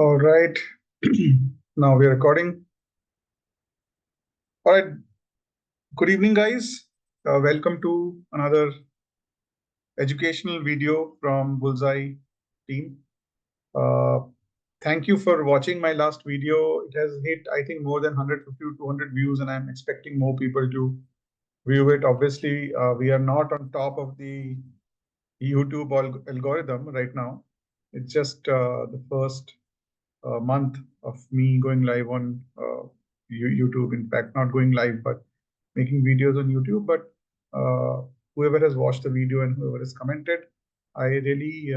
All right. Now we are recording. All right. Good evening, guys. Welcome to another educational video from Bullseye team. Uh, Thank you for watching my last video. It has hit, I think, more than 150 to 200 views, and I'm expecting more people to view it. Obviously, we are not on top of the YouTube algorithm right now. It's just the first month of me going live on YouTube. In fact, not going live, but making videos on YouTube. But whoever has watched the video and whoever has commented, I really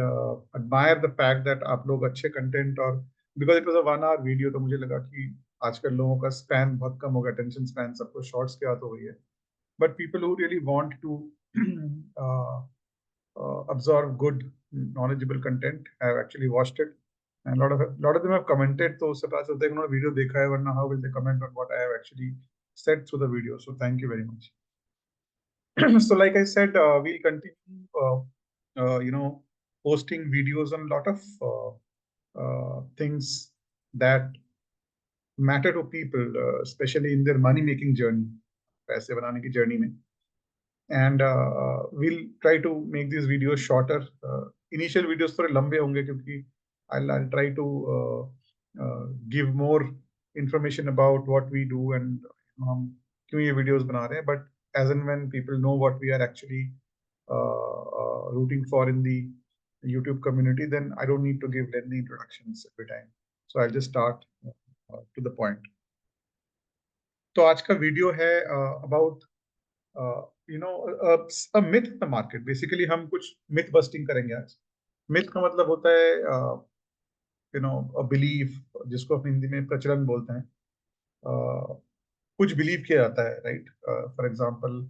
admire the fact that आप लोग अच्छे content और because it was a 1 hour video, तो मुझे लगा कि आजकल लोगों का स्पैन बहुत कम हो गया, attention span सबको शॉर्ट्स के हाथ हो गई है. But people who really want to uh, absorb good knowledgeable content have actually watched it, and a lot of them have commented. तो उससे पता चलता है कि उन्होंने वीडियो देखा है, वरना how will they comment on what I have actually said through the video. So thank you very much. So like I said, we'll continue posting videos on a lot of things that matter to people, especially in their money making journey, पैसे बनाने की journey में. And we'll try to make these videos shorter. Initial videos थोड़े लंबे होंगे क्योंकि I'll try to give more information about what we do and हम क्यों ये videos बना रहे हैं. But as and when people know what we are actually rooting for in the YouTube community, then I don't need to give lengthy introductions every time. So I'll just start to the point. तो आज का video है about a myth in the market. Basically हम कुछ myth busting करेंगे आज. Myth का मतलब होता है a belief, जिसको हम हिंदी में प्रचलन बोलते हैं. कुछ believe किया जाता है, right? For example,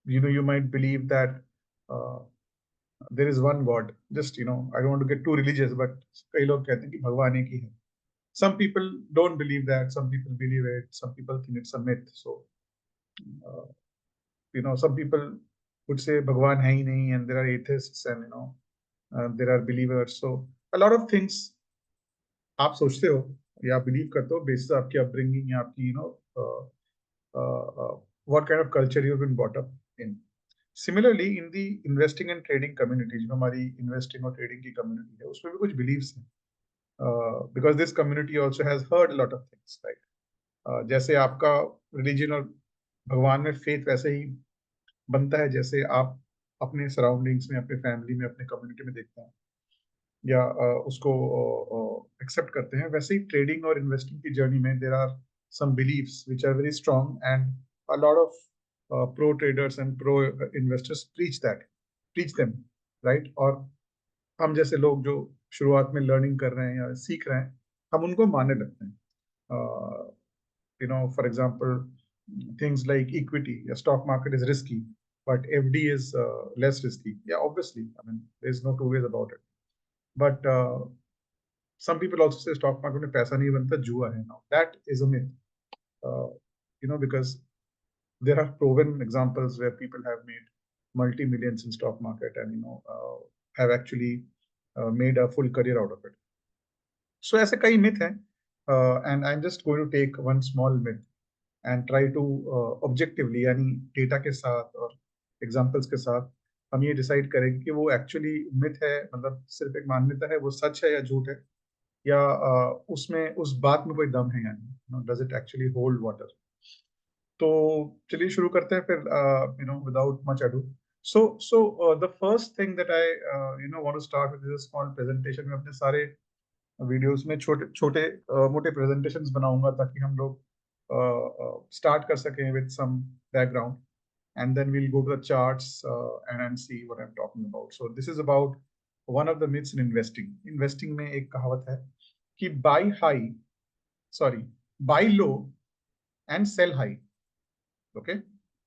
you might believe that there is one God. Just I don't want to get too religious, but कई लोग कहते हैं कि भगवान एक ही है. Some people don't believe that. Some people believe it. Some people think it's a myth. So some people would say Bhagwan hai hi nahi, and there are atheists, and there are believers. So a lot of things आप सोचते हो या believe करते हो basis आपकी upbringing या आपकी what kind of culture you've been brought up in. Similarly, in the investing and trading community, जो हमारी investing और trading की community है, उसमें भी कुछ beliefs हैं. Because this community also has heard a lot of things, right? जैसे आपका religion और भगवान में faith वैसे ही बनता है जैसे आप अपने सराउंडिंग्स में, अपने फैमिली में, अपने कम्युनिटी में देखते हैं या उसको एक्सेप्ट करते हैं. वैसे ही ट्रेडिंग और इन्वेस्टिंग की जर्नी में there are some beliefs which are very strong, and a lot of pro traders and pro investors preach them, right? और हम जैसे लोग जो शुरुआत में लर्निंग कर रहे हैं या सीख रहे हैं, हम उनको मानने लगते हैं. For example, things like equity, a stock market is risky, but FD is less risky. Yeah, obviously, I mean, there's no two ways about it. But some people also say stock market में पैसा नहीं बनता, जुआ है. Now that is a myth, because there are proven examples where people have made multi-millions in stock market and have actually made a full career out of it. So ऐसे कई myth हैं, and I'm just going to take one small myth and try to objectively, यानी data के साथ और examples के साथ हम ये डिसाइड करेंगे कि वो एक्चुअली मिथ है, मतलब सिर्फ एक मान्यता है, वो सच है या झूठ है, या उसमें उस बात में कोई दम है, यानी does it actually hold water. तो चलिए शुरू करते हैं फिर, without much ado. So the first thing that I want to start with is a small presentation. मैं अपने सारे वीडियोस में छोटे छोटे मोटे प्रेजेंटेशंस बनाऊंगा ताकि हम लोग स्टार्ट कर सकें with some background, and then we'll go to the charts and see what I'm talking about. So this is about one of the myths in investing. Investing में एक कहावत है कि buy low and sell high. Okay?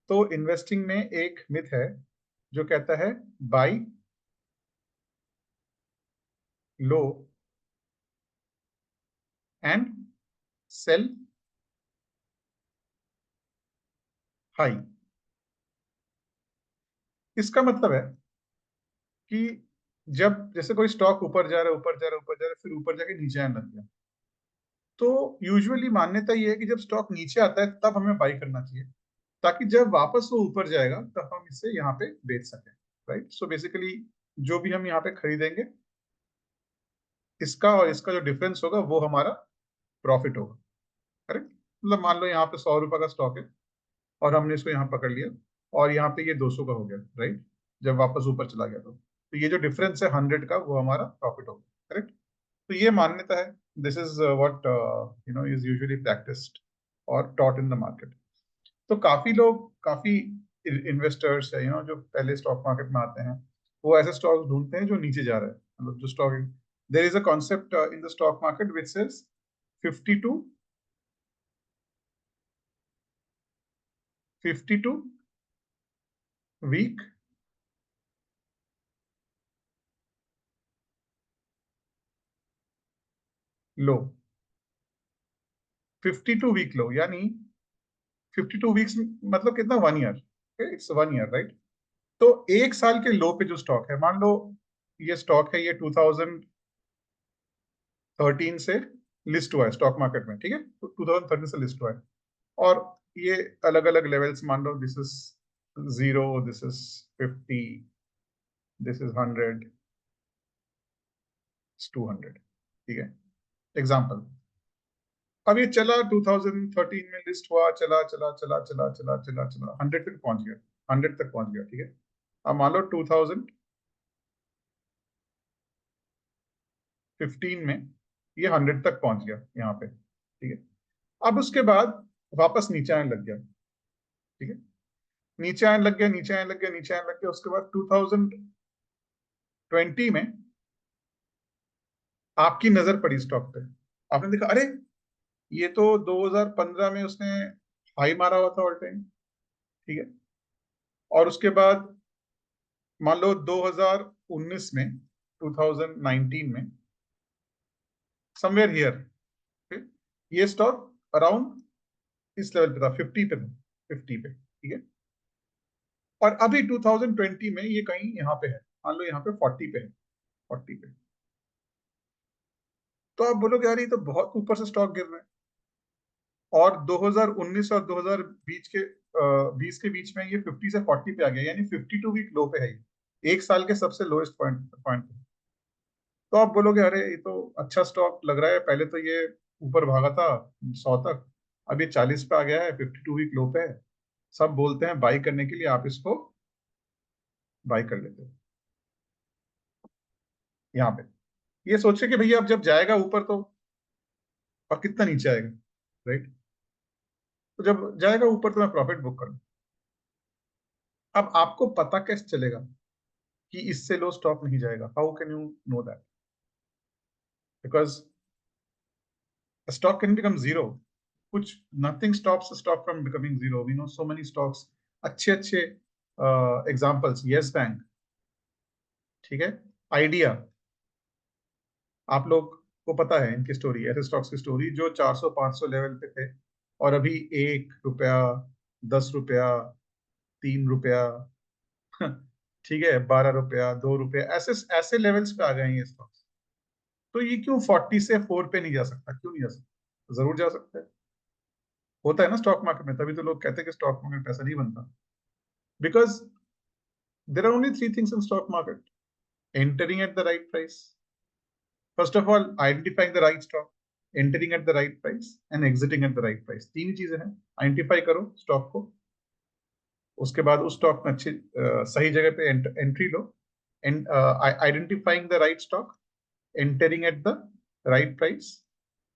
तो investing में एक myth है जो कहता है buy low and sell high. इसका मतलब है कि जब जैसे कोई स्टॉक ऊपर जा रहा है, ऊपर जा रहा है, ऊपर जा रहा है, फिर ऊपर जाके नीचे आने लग गया, तो यूजुअली मान्यता ये है कि जब स्टॉक नीचे आता है तब हमें बाई करना चाहिए, ताकि जब वापस वो ऊपर जाएगा तब हम इसे यहाँ पे बेच सकें, राइट। सो बेसिकली जो भी हम यहाँ पे खरीदेंगे, इसका और इसका जो डिफरेंस होगा वो हमारा प्रॉफिट होगा, करेक्ट। मतलब मान लो यहाँ पे 100 रुपए का स्टॉक है और हमने इसको यहाँ पकड़ लिया और यहाँ पे ये 200 का हो गया, राइट। जब वापस ऊपर चला गया तो ये जो डिफरेंस है 100 का, वो हमारा प्रॉफिट होगा, करेक्ट। तो ये मान्यता है, this is what is usually practised और टॉट इन द मार्केट। तो काफी लोग, काफी इन्वेस्टर्स है जो पहले स्टॉक मार्केट में आते हैं, वो ऐसे स्टॉक ढूंढते हैं जो नीचे जा रहे हैं, मतलब जो stock, there is a concept in the stock market which says 52 week low, 52 week low, यानी 52 वीक्स मतलब कितना, 1 ईयर, इट्स 1 ईयर, राइट। तो एक साल के लो पे जो स्टॉक है, मान लो ये स्टॉक है, ये 2013 से लिस्ट हुआ है स्टॉक मार्केट में, ठीक है, तो 2013 से लिस्ट हुआ है, और ये अलग अलग लेवल्स, मान लो this is 0, this is 50, this is 100, 200, ठीक है, एग्जाम्पल। अब ये चला 2013 में लिस्ट हुआ, चला चला चला चला चला चला चला 100 तक पहुंच गया, 100 तक पहुंच गया, ठीक है। अब मान लो 2015 में ये 100 तक पहुंच गया यहाँ पे, ठीक है। अब उसके बाद वापस नीचे आने लग गया, ठीक है, नीचे आने लग गया, नीचे आने लग गया, नीचे आने लग गया। उसके बाद 2020 में आपकी नजर पड़ी स्टॉक पे, आपने देखा, अरे ये तो 2015 में उसने हाई मारा हुआ था ऑल टाइम, ठीक है। और उसके बाद मान लो 2019 में, 2019 में समवेयर हियर ये स्टॉक अराउंड इस लेवल पे था, 50 पे था, 50 पे, ठीक है। और अभी 2020 में ये कहीं यहाँ पे है, मान लो यहाँ पे 40 पे है, 40 पे। तो आप बोलोगे यार ये तो बहुत ऊपर से स्टॉक गिर रहे हैं, और 2019 और 2020 के 20 के बीच में ये 50 से 40 पे आ गया, यानी 52 वीक लो पे है ये, एक साल के सबसे लोएस्ट पॉइंट पॉइंट पे। तो आप बोलोगे अरे ये तो अच्छा स्टॉक लग रहा है, पहले तो ये ऊपर भागा था 100 तक, अब ये 40 पे आ गया है, 52 वीक लो पे है, सब बोलते हैं बाई करने के लिए, आप इसको बाई कर लेते हो यहाँ पे, ये सोचे कि भैया अब जब जाएगा ऊपर तो, और कितना नीचे आएगा, राइट। तो जब जाएगा ऊपर तो मैं प्रॉफिट बुक कर लूं। अब आपको पता कैसे चलेगा कि इससे लो स्टॉक नहीं जाएगा, how can you know that, because stock can become zero, कुछ nothing stops stock from becoming zero, we know so many stocks, अच्छे अच्छे एग्जांपल्स, यस बैंक, ठीक है, आइडिया, आप लोग को पता है इनकी स्टोरी, ऐसे स्टॉक्स की स्टोरी जो 400-500 लेवल पे थे, और अभी 1 रुपया, 10 रुपया, 3 रुपया, ठीक है, 12 रुपया, 2 रुपया, ऐसे ऐसे लेवल्स पे आ गए हैं ये स्टॉक्स। तो ये क्यों 40 से 4 पे नहीं जा सकता, क्यों नहीं जा सकता, जरूर जा सकता है, होता है ना स्टॉक मार्केट में, तभी तो लोग कहते हैं कि स्टॉक मार्केट में पैसा नहीं बनता, because there are only 3 things in stock market: entering at the right price, first of all identifying the right stock, entering at the right price and exiting at the right price, तीन ही चीजें हैं। Identify करो stock को, उसके बाद उस stock में अच्छी सही जगह पे entry low, and identifying the right stock, entering at the right price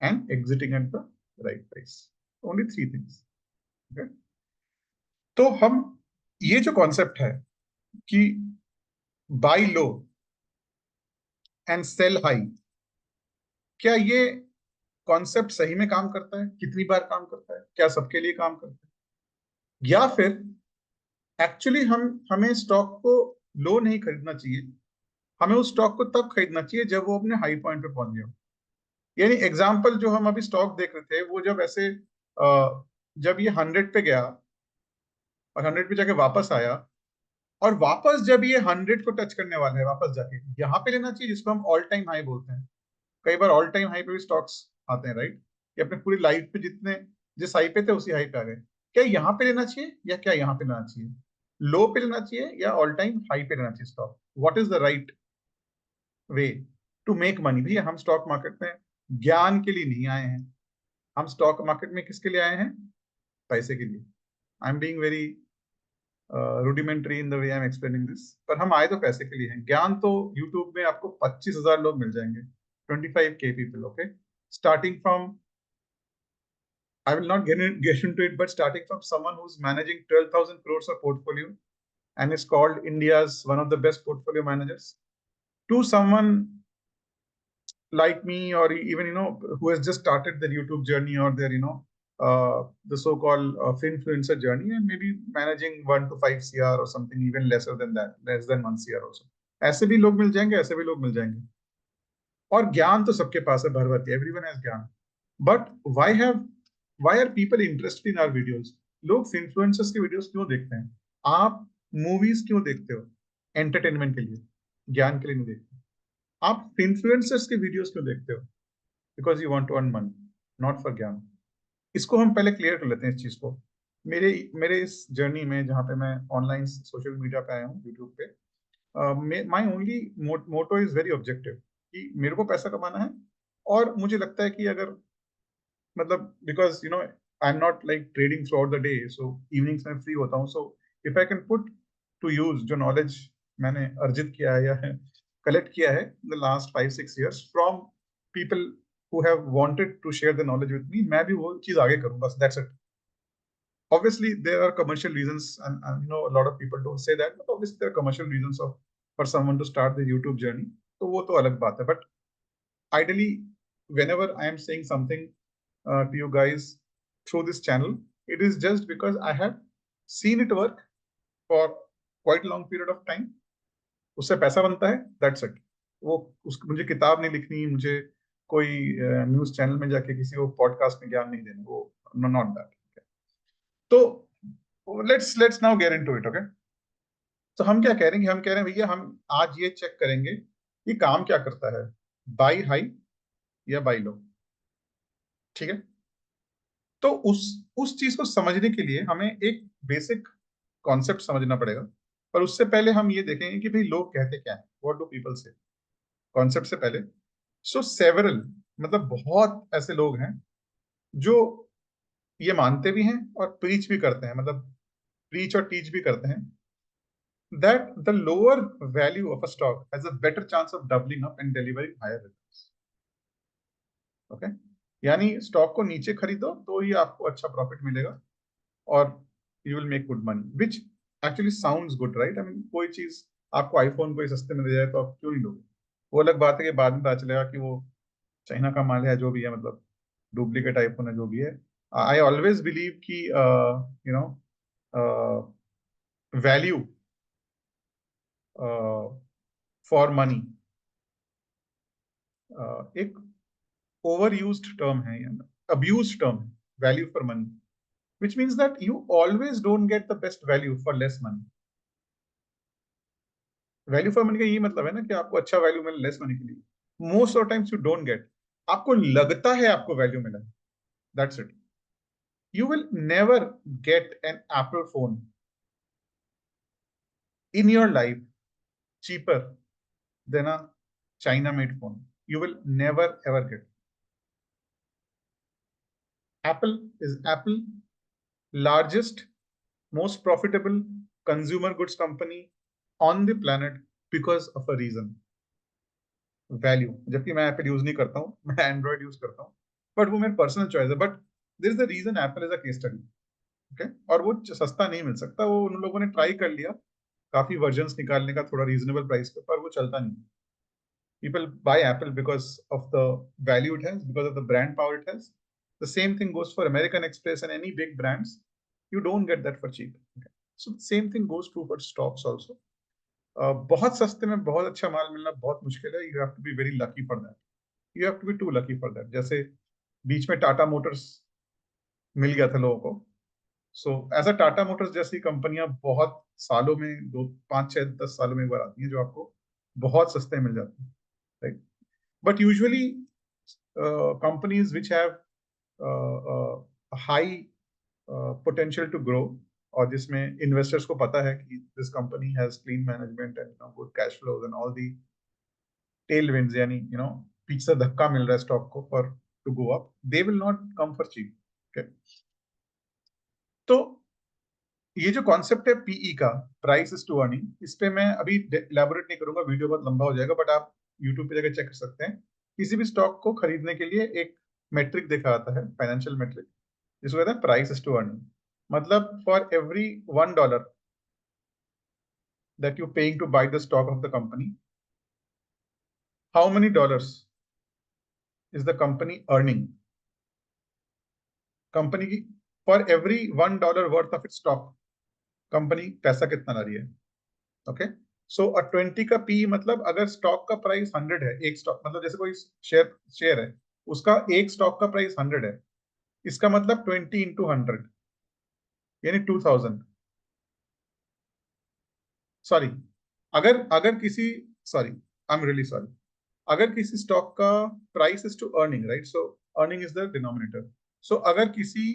and exiting at the right price, only 3 things, okay? तो हम, ये जो कॉन्सेप्ट है कि buy low and sell high, क्या ये कॉन्सेप्ट सही में काम करता है, कितनी बार काम करता है, क्या सबके लिए काम करता है, या फिर एक्चुअली हमें स्टॉक को लो नहीं खरीदना चाहिए, हमें उस स्टॉक को तब खरीदना चाहिए जब वो अपने हाई पॉइंट पे पहुंच गया हो। यानी एग्जाम्पल जो हम अभी स्टॉक देख रहे थे, वो जब ऐसे जब ये 100 पे गया और 100 पे जाके वापस आया, और वापस जब ये 100 को टच करने वाला है, वापस जाके यहाँ पे लेना चाहिए, जिसको हम ऑल टाइम हाई बोलते हैं। कई बार ऑल टाइम हाई पे भी स्टॉक्स आते हैं, राइट, कि अपने पूरी लाइफ पे जितने जिस हाई पे थे उसी हाई पे आ गए। क्या यहाँ पे लेना चाहिए या क्या यहाँ पे लेना चाहिए? लो पे लेना चाहिए या ऑल टाइम हाई पे लेना चाहिए stock? What is the right way to make money? भैया हम स्टॉक मार्केट में ज्ञान के लिए नहीं आए हैं, हम स्टॉक मार्केट में किसके लिए आए हैं? पैसे के लिए। I am being very rudimentary in the way I am explaining this, पर हम आए तो पैसे के लिए हैं। ज्ञान तो यूट्यूब में आपको 25,000 लोग मिल जाएंगे, 25K people, okay, starting from, I will not get into it, but starting from someone who's managing 12,000 crores of portfolio and is called India's one of the best portfolio managers, to someone like me, or even who has just started their YouTube journey, or their the so-called influencer journey, and maybe managing 1 to 5 CR or something, even lesser than that, less than 1 CR also. ऐसे भी लोग मिल जाएंगे, ऐसे भी लोग मिल जाएंगे। और ज्ञान तो सबके पास है, भर भर के, एवरीवन हैज ज्ञान। But why are people interested in our videos? लोग इन्फ्लुएंसर्स के वीडियोस क्यों देखते हैं? आप मूवीज क्यों देखते हो? एंटरटेनमेंट के लिए, ज्ञान के लिए नहीं देखते। आप इन्फ्लुएंसर्स के वीडियोस क्यों देखते हो? Because you want to earn money, not for ज्ञान। इसको हम पहले क्लियर कर लेते हैं, इस चीज को। मेरे मेरे इस जर्नी में, जहाँ पे मैं ऑनलाइन सोशल मीडिया पे आया हूँ, यूट्यूब पे, my only motto is very objective, कि मेरे को पैसा कमाना है। और मुझे लगता है कि अगर, मतलब, because I am not like trading throughout the day, so evenings में फ्री होता हूँ। So if I can put to use जो नॉलेज मैंने अर्जित किया है या कलेक्ट किया है in the last 5-6 years from people who have wanted to share the knowledge with me, मैं भी वो चीज आगे करूँ, बस that's it. Obviously there are commercial reasons, and a lot of people don't say that, but obviously there are commercial reasons for someone to start the YouTube journey, तो वो तो अलग बात है। But ideally, whenever I am saying something to you guys through this channel, it is just because I have seen it work for quite a long period of time. उससे पैसा बनता है, that's it. मुझे किताब नहीं लिखनी, मुझे कोई न्यूज चैनल में जाके किसी को पॉडकास्ट में ज्ञान नहीं देना, वो नॉट दैट। तो let's now get into it, okay. तो हम क्या कह रहे हैं? हम कह रहे हैं भैया, हम आज ये चेक करेंगे कि काम क्या करता है, बाई हाई या बाई लो, ठीक है। तो उस चीज को समझने के लिए हमें एक बेसिक कॉन्सेप्ट समझना पड़ेगा। पर उससे पहले हम ये देखेंगे कि भाई लोग कहते क्या है, व्हाट डू पीपल से, कॉन्सेप्ट से पहले। सो सेवरल, मतलब बहुत ऐसे लोग हैं जो ये मानते भी हैं और प्रीच भी करते हैं, मतलब प्रीच और टीच भी करते हैं, that the lower value of a stock has a better chance of doubling up and delivering higher returns. Okay, यानी स्टॉक को नीचे खरीदो तो ही आपको अच्छा प्रॉफिट मिलेगा और you will make good money, which actually sounds good, right? I mean, कोई चीज आपको आईफोन कोई सस्ते में दे जाए तो आप क्यों नहीं लोगे? वो अलग बात है कि बाद में पता चलेगा कि वो चाइना का माल है, जो भी है, मतलब डुप्लीकेट आईफोन है, जो भी है। आई ऑलवेज बिलीव कि वैल्यू फॉर मनी एक ओवर यूज्ड टर्म है, अब्यूज्ड टर्म है, value for money, which means that you always don't get the best value for less money. Value for money का यही मतलब है ना कि आपको अच्छा वैल्यू मिले लेस मनी के लिए। Most of times you don't get, आपको लगता है आपको वैल्यू मिला, that's it. You will never get an apple phone in your life cheaper than a China made phone. You will never ever get. Apple is Apple, largest, most profitable consumer goods company on the planet because of a reason, value. जबकि मैं Apple use नहीं करता हूँ, मैं Android use करता हूँ, but वो मेरी पर्सनल चॉइस है। But this is the reason Apple is a case study, okay. और वो सस्ता नहीं मिल सकता, वो उन लोगों ने ट्राई कर लिया काफी वर्जन्स निकालने का थोड़ा रीजनेबल प्राइस पे, पर वो चलता नहीं। People buy Apple because of the value it has, because of the brand power it has. The same thing goes for American Express and any big brands. You don't get that for cheap. Okay. So the same thing goes true for stocks also. बहुत सस्ते में बहुत अच्छा माल मिलना बहुत मुश्किल है। You have to be very lucky for that. You have to be too lucky for that. जैसे बीच में टाटा मोटर्स मिल गया था लोगों को, so as a Tata motors जैसी कंपनियां बहुत सालों में, 2 5 6 10 सालों में एक बार आती हैं, जो आपको बहुत सस्ते में मिल जाती है, right? But usually companies which have high potential to grow, और जिसमें इन्वेस्टर्स को पता है कि this company has clean management and good cash flows and all the tailwinds, यानी पीछे से धक्का मिल रहा है स्टॉक को for to go up, they will not come for cheap. तो ये जो कॉन्सेप्ट है पीई का, प्राइस इज टू अर्निंग, इस पे मैं अभी इलेबोरेट नहीं करूंगा, वीडियो बहुत लंबा हो जाएगा, बट आप यूट्यूब पे जाकर चेक कर सकते हैं। किसी भी स्टॉक को खरीदने के लिए एक मेट्रिक देखा जाता है, फाइनेंशियल मेट्रिक, जिसको कहते हैं प्राइस इज टू अर्निंग। मतलब for every $1 that you're paying to buy the stock of the company, how many dollars is the company earning? Company की for every $1 worth of it stock, company पैसा कितना ला रही है? Okay, सो 20 का P मतलब अगर stock का प्राइस 100 है, एक स्टॉक मतलब जैसे कोई शेयर है, उसका एक स्टॉक का प्राइस 100 है, इसका मतलब 20 इंटू 100 यानी 2000। सॉरी, अगर अगर किसी sorry I am really sorry, अगर किसी स्टॉक का price is to earning, right, so earning is the denominator. So अगर किसी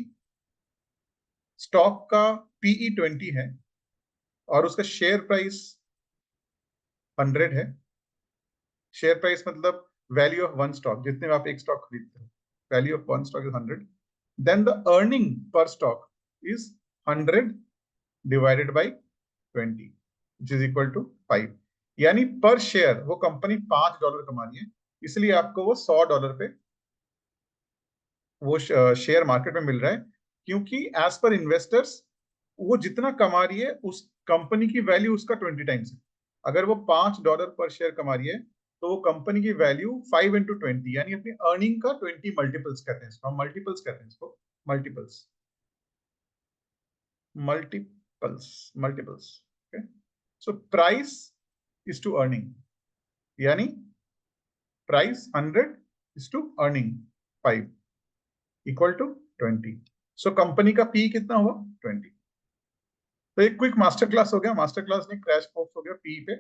स्टॉक का पीई 20 है और उसका शेयर प्राइस 100 है, शेयर प्राइस मतलब वैल्यू ऑफ वन स्टॉक, जितने में आप एक स्टॉक खरीदते हो, value of one stock is 100, then the earning per stock is 100 divided by 20 which is equal to 5। यानी पर शेयर वो कंपनी $5 कमा रही है, इसलिए आपको वो $100 पे वो शेयर मार्केट में मिल रहा है, क्योंकि एज पर इन्वेस्टर्स वो जितना कमा रही है उस कंपनी की वैल्यू उसका 20 टाइम्स है। अगर वो $5 पर शेयर कमा रही है, तो वो कंपनी की वैल्यू 5 इंटू 20 यानी अपनी अर्निंग का 20 मल्टीपल्स कहते हैं इसको, हम मल्टीपल्स कहते हैं इसको, multiples, multiples, multiples. Okay, so price is to earning, यानी price 100 is to earning 5 equal to 20। So company का पी कितना हुआ? 20। तो एक क्विक मास्टर क्लास हो गया, मास्टर क्लास नहीं क्रैश कोर्स हो गया पी पे।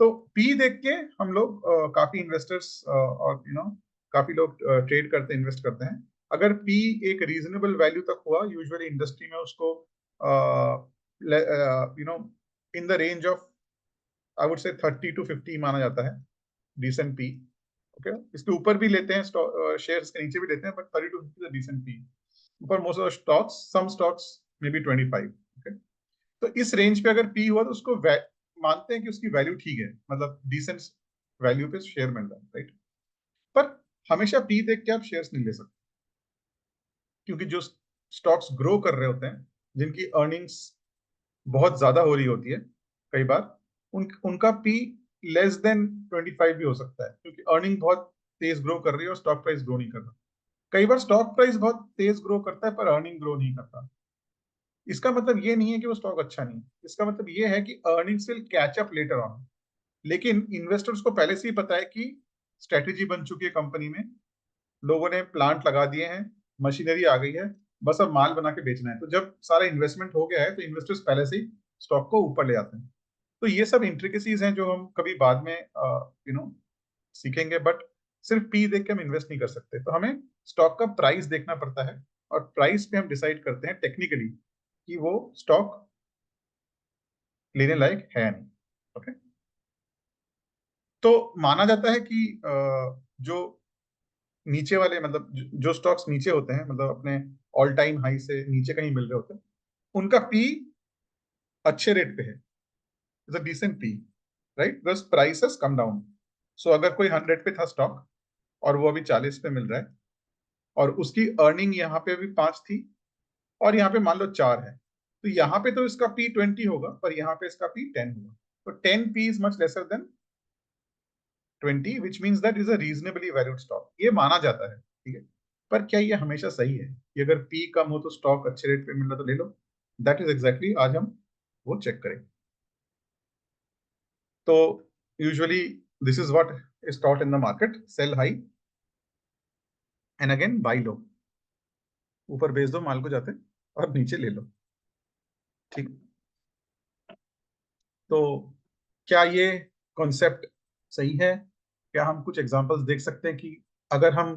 तो पी देख के हम लोग काफी इन्वेस्टर्स और काफी लोग ट्रेड करते, इन्वेस्ट करते हैं। अगर पी एक रीजनेबल वैल्यू तक हुआ, यूजुअली इंडस्ट्री में उसको in the range of I would say 30 to 50 माना जाता है डिसेंट पी। ओके, इसके ऊपर भी लेते हैं, शेयर्स के नीचे भी लेते हैं, but 30 to 50 decent P for most of stocks, some stocks may be 25। Okay, तो इस रेंज पे अगर पी हुआ तो उसको मानते हैं कि उसकी वैल्यू ठीक है, मतलब डिसेंट वैल्यू पे शेयर मिल रहा है, राइट? पर हमेशा पी देख के आप शेयर्स नहीं ले सकते, क्योंकि जो स्टॉक्स ग्रो कर रहे होते हैं, जिनकी अर्निंग्स बहुत ज्यादा हो रही होती है, कई बार उनका पी लेस देन 25 भी हो सकता है, क्योंकि अर्निंग बहुत तेज ग्रो कर रही है और स्टॉक प्राइस ग्रो नहीं कर रहा। कई बार स्टॉक प्राइस बहुत तेज ग्रो करता है पर अर्निंग ग्रो नहीं करता। इसका मतलब ये नहीं है कि वो स्टॉक अच्छा नहीं है, इसका मतलब ये है कि earnings will catch up later on. लेकिन इन्वेस्टर्स को पहले से ही पता है कि स्ट्रेटेजी बन चुकी है कंपनी में, लोगों ने प्लांट लगा दिए हैं, मशीनरी आ गई है, बस अब माल बना के बेचना है। तो जब सारा इन्वेस्टमेंट हो गया है तो इन्वेस्टर्स पहले से ही स्टॉक को ऊपर ले आते हैं। तो ये सब इंट्रिकेसीज हैं जो हम कभी बाद में सीखेंगे, बट सिर्फ पी देख के हम इन्वेस्ट नहीं कर सकते। तो हमें स्टॉक का प्राइस देखना पड़ता है, और प्राइस पे हम डिसाइड करते हैं टेक्निकली कि वो स्टॉक लेने लायक है नहीं। ओके, तो माना जाता है कि जो नीचे वाले मतलब जो स्टॉक्स नीचे होते हैं, मतलब अपने ऑल टाइम हाई से नीचे कहीं मिल रहे होते हैं, उनका पी अच्छे रेट पे है, is a decent P, right, because price has come down. So अगर कोई 100 पे था स्टॉक और वो अभी 40 पे मिल रहा है, और उसकी अर्निंग यहाँ पे अभी 5 थी और यहाँ पे मान लो 4 है, तो यहाँ पे तो इसका पी 20 होगा, पर यहाँ पे इसका पी 10 होगा। तो 10 P is much lesser than 20, which means that is a reasonably valued stock, ये माना जाता है, ठीक है। पर क्या ये हमेशा सही है कि अगर पी कम हो तो स्टॉक अच्छे रेट पे मिल रहा तो ले लो? दैट इज एग्जैक्टली आज हम वो चेक करेंगे। तो usually this is what is taught in the market, sell high and again buy low, ऊपर बेच दो माल को जाते और नीचे ले लो। ठीक, तो क्या ये कॉन्सेप्ट सही है? क्या हम कुछ एग्जांपल्स देख सकते हैं कि अगर हम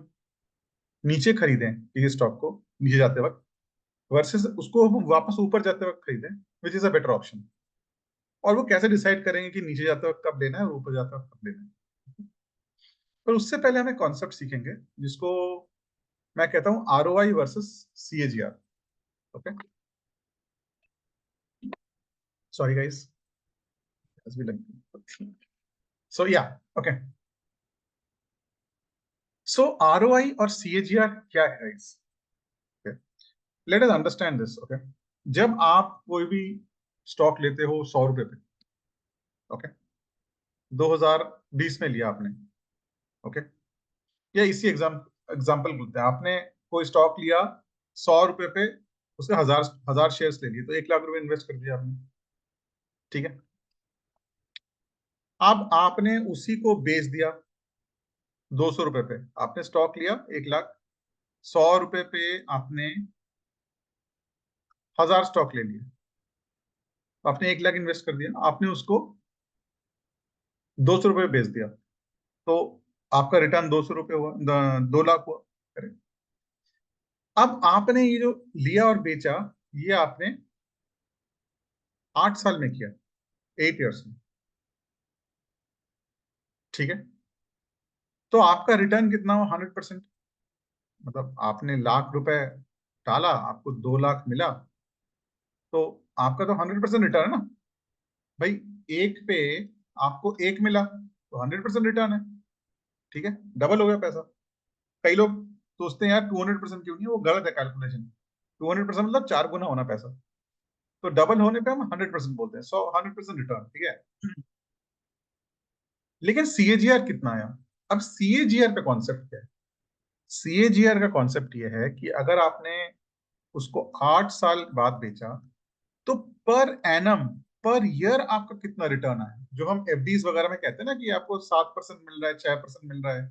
नीचे खरीदें किसी स्टॉक को नीचे जाते वक्त वर्सेस उसको हम वापस ऊपर जाते वक्त खरीदें, which is a better option? और वो कैसे डिसाइड करेंगे कि नीचे जाते वक्त कब लेना है और ऊपर जाते वक्त कब लेना है? पर उससे पहले हमें कॉन्सेप्ट सीखेंगे जिसको मैं कहता हूं ROI versus CAGR। Okay, sorry guys, so या ओके, सो ROI और CAGR क्या है guys? Let us understand this. Okay, जब आप कोई भी स्टॉक लेते हो 100 रुपए पे, ओके, 2020 में लिया आपने, ओके, या इसी एग्जाम्पल बोलते हैं, आपने कोई स्टॉक लिया 100 रुपए पे, उसके हजार हजार शेयर्स ले लिए, तो 1 लाख रुपए इन्वेस्ट कर दिया आपने। ठीक है, अब आपने उसी को बेच दिया 200 रुपए पे। आपने स्टॉक लिया 1 लाख, 100 रुपए पे आपने 1000 स्टॉक ले लिए, आपने 1 लाख इन्वेस्ट कर दिया, आपने उसको 200 रुपए बेच दिया, तो आपका रिटर्न 200 रुपए हुआ, 2 लाख हुआ। करेक्ट। अब आपने ये जो लिया और बेचा, ये आपने 8 साल में किया, 8 ईयर्स में। ठीक है, तो आपका रिटर्न कितना हुआ? 100%। मतलब आपने लाख रुपए डाला, आपको 2 लाख मिला, तो आपका तो 100% रिटर्न है ना भाई। एक पे आपको एक मिला तो 100% रिटर्न है। ठीक है, डबल हो गया पैसा। कई लोग सोचते हैं यार 200% क्यों नहीं, वो गलत है कैलकुलेशन। 200% मतलब 4 गुना होना पैसा, तो डबल होने पे हम 100% बोलते हैं, 100% रिटर्न। ठीक है, लेकिन CAGR कितना आया? अब CAGR का कॉन्सेप्ट क्या है? CAGR का कॉन्सेप्ट ये है कि अगर आपने उसको 8 साल बाद बेचा, तो पर एनम, पर ईयर आपका कितना रिटर्न आया? जो हम FDs वगैरह में कहते हैं ना कि आपको 7% मिल रहा है, 6% मिल रहा है,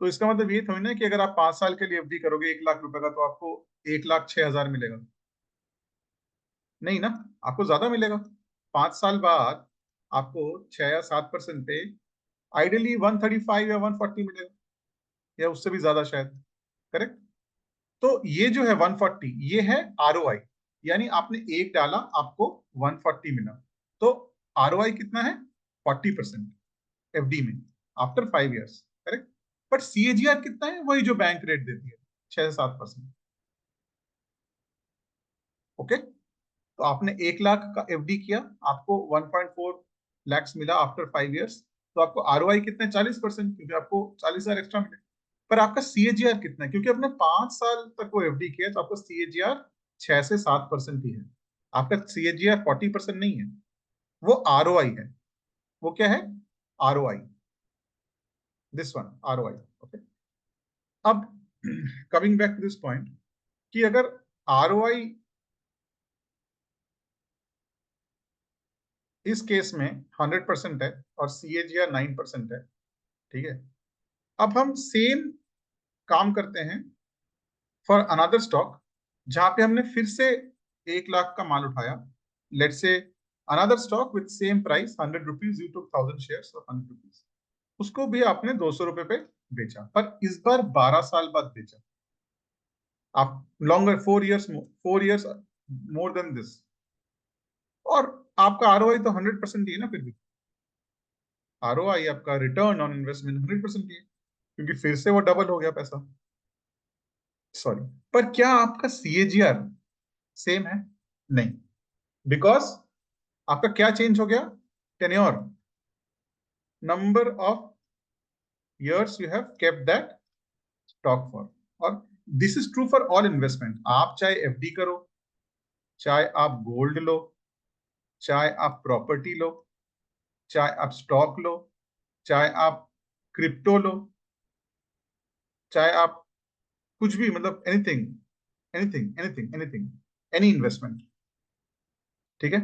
तो इसका मतलब ये थोड़ी ना कि अगर आप 5 साल के लिए FD करोगे 1 लाख रुपए का, तो आपको 1,06,000 मिलेगा। नहीं ना, आपको ज्यादा मिलेगा। 5 साल बाद आपको 6 या 7% पे आइडियली 135 या 140 मिलेगा, या उससे भी ज्यादा शायद। करेक्ट। तो ये जो है 140, ये है ROI, यानी आपने एक डाला, आपको 140 मिला। तो ROI कितना है? 40% FD में after 5 years. Correct. But CAGR कितना है? वही जो बैंक रेट देती है, 6 से 7%। ओके, तो आपने 1 लाख का FD किया, आपको 1.4 lakhs मिला आफ्टर 5 ईयर्स, तो आपको ROI कितना है? 40%, क्योंकि आपको 40,000 एक्स्ट्रा मिले। पर आपका CAGR कितना है? क्योंकि आपने 5 साल तक वो FD किया, तो आपका CAGR 6 से 7% ही है। आपका CAGR 40% नहीं है, वो ROI है। वो क्या है? ROI, this one, ROI। Okay, अब coming back to this point, कि अगर ROI इस केस में 100% है और CAGR 9% है, ठीक है, अब हम सेम काम करते हैं फॉर अनदर स्टॉक, जहां पे हमने फिर से 1 लाख का माल उठाया। लेट से another stock with same price 100 rupees, you took 1000 shares of 100 rupees, उसको भी आपने 200 रुपए पे बेचा, पर इस बार 12 साल बाद बेचा। आप longer, 4 years, 4 years more than this, और आपका ROI तो 100% ही है ना। फिर भी ROI, आपका रिटर्न ऑन इन्वेस्टमेंट, 100% ही है, क्योंकि फिर से वो डबल हो गया पैसा। सॉरी, पर क्या आपका CAGR सेम है? नहीं, बिकॉज आपका क्या चेंज हो गया? Tenure, number of years you have kept that stock for। और this is true for all investment. आप चाहे FD करो, चाहे आप गोल्ड लो, चाहे आप प्रॉपर्टी लो, चाहे आप स्टॉक लो, चाहे आप क्रिप्टो लो, चाहे आप कुछ भी, मतलब anything, anything, anything, anything, any investment. ठीक है,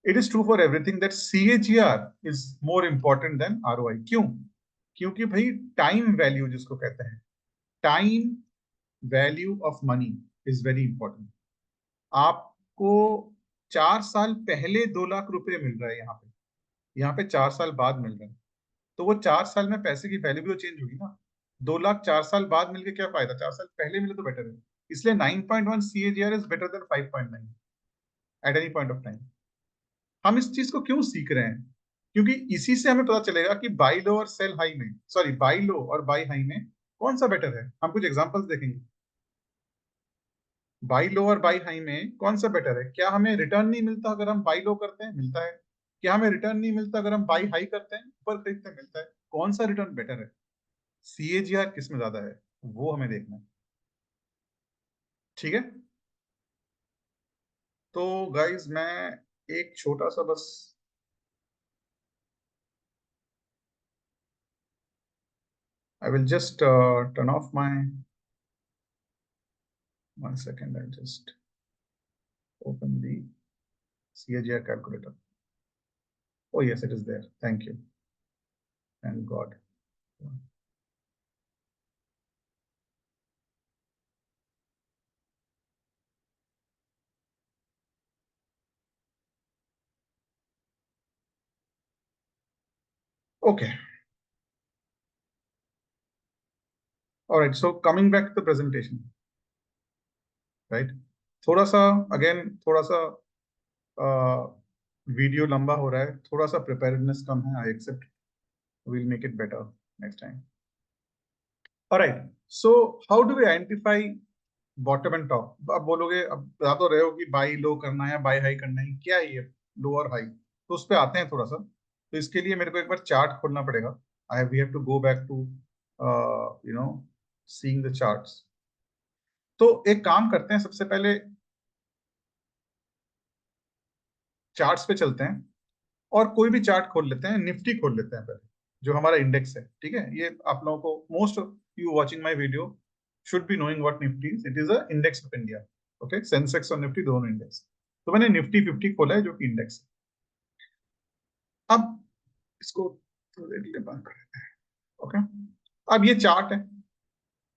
it is true for everything that CAGR is more important than ROI। क्यों? क्योंकि भाई टाइम वैल्यू जिसको कहते हैं, time value of money is very important. आपको 4 साल पहले 2 लाख रुपए मिल रहा है यहाँ पे 4 साल बाद मिल रहा है। तो वो 4 साल में पैसे की वैल्यू भी तो चेंज होगी ना। 2 लाख 4 साल बाद मिलके क्या फायदा, 4 साल पहले मिले तो बेटर है। इसलिए 9.1 CAGR is better than 5.9 at any point of time. हम इस चीज को क्यों सीख रहे हैं? क्योंकि इसी से हमें पता चलेगा कि बाई लो और सेल हाई में, सॉरी बाई लो और बाई हाई में कौन सा बेटर है। हम कुछ एग्जांपल्स देखेंगे। बाई लो और बाई हाई में कौन सा बेटर है? क्या हमें रिटर्न नहीं मिलता अगर हम बाई लो करते हैं? मिलता है। क्या हमें रिटर्न नहीं मिलता अगर हम बाई हाई करते हैं, ऊपर खरीदते हैं? मिलता है। कौन सा रिटर्न बेटर है? CAGR किस में ज्यादा है, वो हमें देखना है। ठीक है। तो गाइज मैं एक छोटा सा बस, I will just turn off my 1 second, I just open the CAGR calculator. Oh yes, it is there. Thank you. Thank God. Okay. All right. So coming back to the presentation, right? थोड़ा सा again थोड़ा सा video लंबा हो रहा है, थोड़ा सा प्रिपेयर्डनेस कम है, I accept, will make it better next time. Alright, so how do we identify bottom and top? अब बोलोगे, अब बता तो रहे हो कि बाई लो करना है बाई हाई करना है, क्या है ये लो और हाई? तो उस पर आते हैं थोड़ा सा। तो इसके लिए मेरे को एक बार चार्ट खोलना पड़ेगा। I we have to go back to you know seeing the charts. तो एक काम करते हैं, सबसे पहले चार्ट्स पे चलते हैं और कोई भी चार्ट खोल लेते हैं, निफ्टी खोल लेते हैं पहले, जो हमारा इंडेक्स है। ठीक है, ये आप लोगों को, most of you watching my video should be knowing what Nifty is. It is a index of India. Okay, Sensex और निफ्टी दोनों इंडेक्स। तो मैंने निफ्टी 50 खोला है जो कि इंडेक्स है। अब इसको थोड़ी देर के लिए बंद कर देते हैं। ओके, अब ये चार्ट है।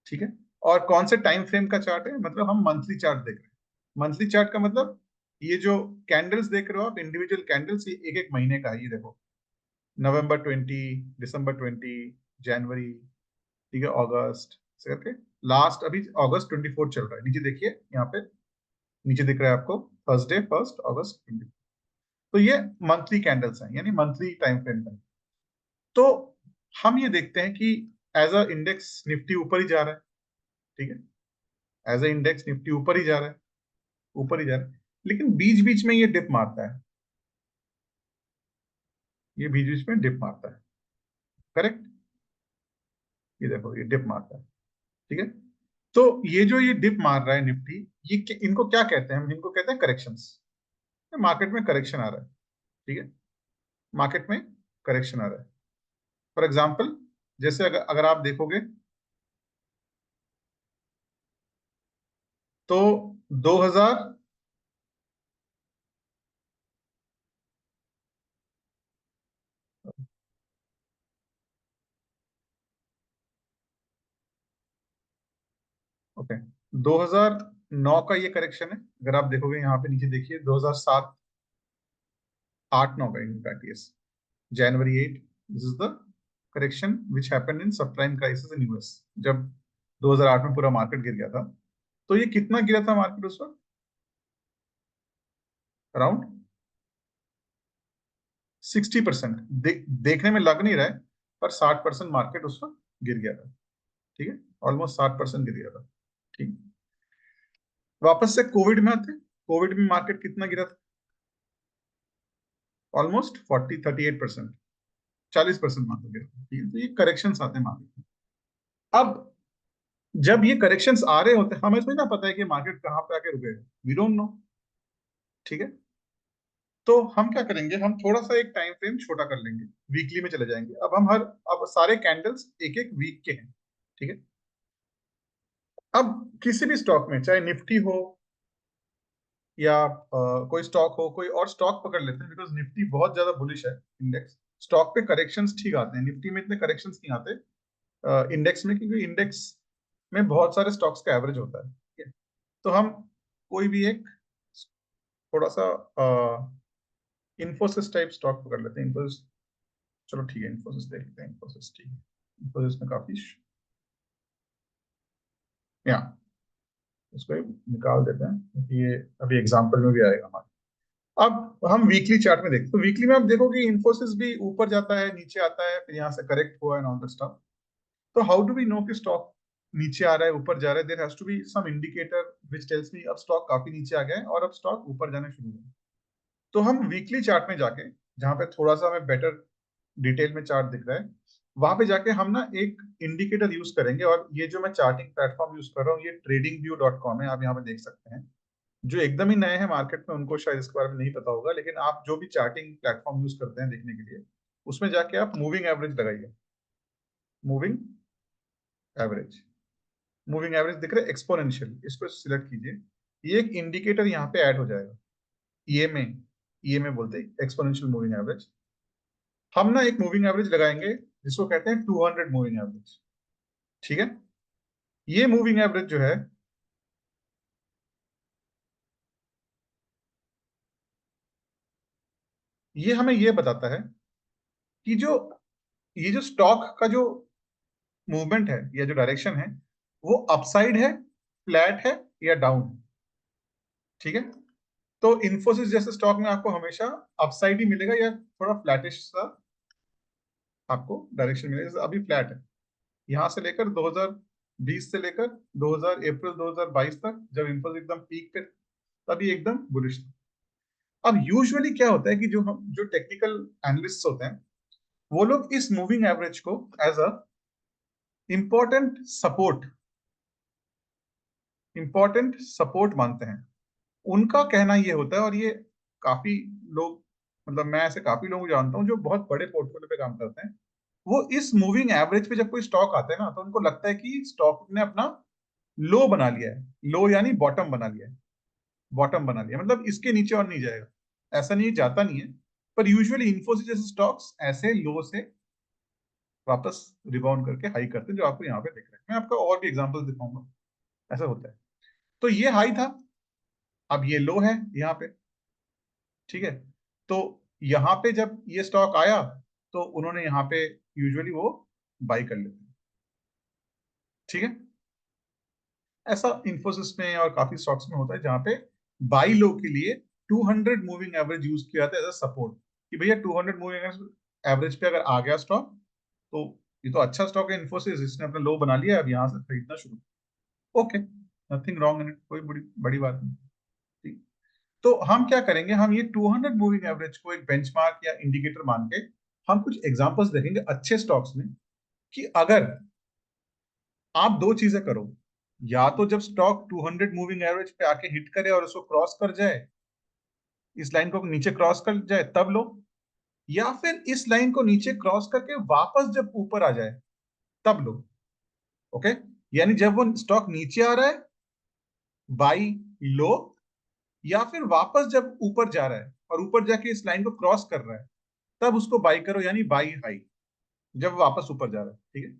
ठीक है, और कौन से टाइम फ्रेम का चार्ट है? मतलब हम मंथली चार्ट देख रहे हैं। मंथली चार्ट का मतलब ये जो कैंडल्स देख रहे हो आप, इंडिविजुअल कैंडल्स, ये एक एक महीने का है। ये देखो, नवंबर 20, दिसंबर 20, जनवरी, ठीक है, अगस्त से करके लास्ट अभी अगस्त 24 चल रहा है। नीचे देखिए, यहाँ पे नीचे दिख रहा है आपको, थर्सडे 1 अगस्त 24। तो ये मंथली कैंडल्स हैं, यानी मंथली टाइम फ्रेम का। तो हम ये देखते हैं कि एज अ इंडेक्स निफ्टी ऊपर ही जा रहा है। ठीक है, एज अ इंडेक्स निफ्टी ऊपर ही जा रहा है, ऊपर ही जा रहा है। लेकिन बीच बीच में ये डिप मारता है, ये बीच बीच में डिप मारता है। करेक्ट, ये देखो, ये डिप मारता है। ठीक है, तो ये डिप मार रहा है निफ्टी, इनको क्या कहते हैं? हम इनको कहते हैं करेक्शंस। मार्केट में करेक्शन आ रहा है। ठीक है, मार्केट में करेक्शन आ रहा है। फॉर एग्जाम्पल, जैसे अगर आप देखोगे तो 2000, ओके, 2009 का ये करेक्शन है। अगर आप देखोगे यहाँ पे नीचे देखिए, 2007, 8, 9 का in fact, yes, January 8, this is the correction which happened in subprime crisis in US, जब 2008 में पूरा मार्केट गिर गया था। तो ये कितना गिरा था मार्केट उस वक्त? अराउंड 60%। देखने में लग नहीं रहा है, पर 60% मार्केट उस वक्त गिर गया था। ठीक है, ऑलमोस्ट 60% गिर गया था। ठीक, वापस से कोविड में आते, कोविड में मार्केट कितना गिरा था? ऑलमोस्ट 38%, 40% मार्केट गिरा था। ठीक है, तो ये करेक्शन आते हैं मार्केट में। अब जब ये करेक्शंस आ रहे होते हैं, हमें थोड़ी ना पता है कि मार्केट कहाँ पे आके रुकेगा, वी डोंट नो। ठीक है, तो हम क्या करेंगे, हम थोड़ा सा एक टाइम फ्रेम छोटा कर लेंगे, वीकली में चले जाएंगे। अब सारे कैंडल्स एक एक वीक के हैं। ठीक है, अब किसी भी स्टॉक में, चाहे निफ्टी हो या कोई स्टॉक हो, कोई और स्टॉक पकड़ लेते हैं, बिकॉज निफ्टी बहुत ज्यादा बुलिश है। इंडेक्स स्टॉक पे करेक्शंस ठीक आते हैं, निफ्टी में इतने करेक्शंस नहीं आते इंडेक्स में, क्योंकि इंडेक्स में बहुत सारे स्टॉक्स का एवरेज होता है। ठीक है, तो हम कोई भी एक थोड़ा सा इन्फोसिस टाइप स्टॉक पकड़ लेते हैं। इन्फोसिस, चलो ठीक है, इन्फोसिस देख लेते हैं। इन्फोसिस ठीक है, इन्फोसिस में काफी या इसको निकाल देते हैं क्योंकि ये अभी एग्जांपल में भी आएगा हमारे। अब हम वीकली चार्ट में देखते हैं, तो वीकली में आप देखोगे इन्फोसिस भी ऊपर जाता है, नीचे आता है, फिर यहाँ से करेक्ट हुआ एंड ऑल द स्टफ। तो हाउ डू वी नो कि स्टॉक नीचे आ रहा है, ऊपर जा रहा है? There has to be some indicator which tells me अब स्टॉक काफी नीचे आ गया है और अब स्टॉक ऊपर जाना शुरू हुआ। तो हम वीकली चार्ट में जाके, जहां पे थोड़ा सा हमें बेटर डिटेल में चार्ट दिख रहा है, वहां पे जाके हम ना एक इंडिकेटर यूज करेंगे। और ये जो मैं चार्टिंग प्लेटफॉर्म यूज कर रहा हूँ, ये tradingview.com है, आप यहाँ पे देख सकते हैं। जो एकदम ही नए हैं मार्केट में उनको शायद इसके बारे में नहीं पता होगा, लेकिन आप जो भी चार्टिंग प्लेटफॉर्म यूज करते हैं देखने के लिए, उसमें जाके आप मूविंग एवरेज लगाइए। मूविंग एवरेज, मूविंग एवरेज दिख रहा है, एक्सपोनेंशियल, इसको सिलेक्ट कीजिए। ये एक इंडिकेटर यहाँ पे ऐड हो जाएगा, ईएमए। ईएमए बोलते हैं एक्सपोनेंशियल मूविंग एवरेज। हम ना एक मूविंग एवरेज लगाएंगे जिसको कहते हैं 200 मूविंग एवरेज। ठीक है, ये मूविंग एवरेज जो है, ये हमें ये बताता है कि जो ये जो स्टॉक का जो मूवमेंट है या जो डायरेक्शन है, वो अपसाइड है, फ्लैट है, या डाउन है। ठीक है, तो इन्फोसिस जैसे स्टॉक में आपको हमेशा अपसाइड ही मिलेगा या थोड़ा फ्लैटिश सा आपको डायरेक्शन मिलेगा। जैसे अभी फ्लैट है, यहाँ से लेकर 2020 से लेकर 2000 अप्रैल 2022 तक, जब इन्फोसिस एकदम पीक पे, तभी एकदम बुलिश था। अब यूजुअली क्या होता है कि जो टेक्निकल एनालिस्ट होते हैं, वो लोग इस मूविंग एवरेज को एज अ इंपॉर्टेंट सपोर्ट मानते हैं। उनका कहना ये होता है, और ये काफी लोग, मतलब मैं ऐसे काफी लोग जानता हूँ जो बहुत बड़े पोर्टफोलियो पे काम करते हैं, वो इस मूविंग एवरेज पे जब कोई स्टॉक आता है ना, तो उनको लगता है कि स्टॉक ने अपना लो बना लिया है। लो यानी बॉटम बना लिया है, बॉटम बना लिया मतलब इसके नीचे और नहीं जाएगा। ऐसा नहीं, जाता नहीं है, पर यूजुअली इन्फोसिस जैसे स्टॉक्स ऐसे लो से वापस रिबाउंड करके हाई करते हैं, जो आपको यहाँ पे दिख रहा है। मैं आपको और भी एग्जांपल दिखाऊंगा, ऐसा होता है। तो ये हाई था, अब ये लो है यहाँ पे। ठीक है, तो यहाँ पे जब ये स्टॉक आया, तो उन्होंने यहाँ पे यूजुअली वो बाई कर लेते हैं। ठीक है, ऐसा इन्फोसिस में और काफी स्टॉक्स में होता है, जहां पे बाई लो के लिए 200 मूविंग एवरेज यूज किया जाता है एज अ सपोर्ट, कि भैया 200 मूविंग एवरेज पे अगर आ गया स्टॉक, तो ये तो अच्छा स्टॉक है इन्फोसिस, इसने अपना लो बना लिया, अब यहाँ से खरीदना शुरू। Okay, nothing wrong in it, कोई बड़ी बड़ी बात नहीं। ठीक, तो हम क्या करेंगे, हम ये 200 मूविंग एवरेज को एक बेंचमार्क या इंडिकेटर मान के हम कुछ एग्जांपल्स देखेंगे अच्छे स्टॉक्स में, कि अगर आप दो चीजें करो, या तो जब स्टॉक 200 मूविंग एवरेज पे आके हिट करे और उसको क्रॉस कर जाए, इस लाइन को नीचे क्रॉस कर जाए, तब लो। या फिर इस लाइन को नीचे क्रॉस करके वापस जब ऊपर आ जाए, तब लो। ओके, यानी जब वो स्टॉक नीचे आ रहा है, बाई लो, या फिर वापस जब ऊपर जा रहा है और ऊपर जाके इस लाइन को क्रॉस कर रहा है, तब उसको बाई करो, यानी बाई हाई, जब वापस ऊपर जा रहा है। ठीक है,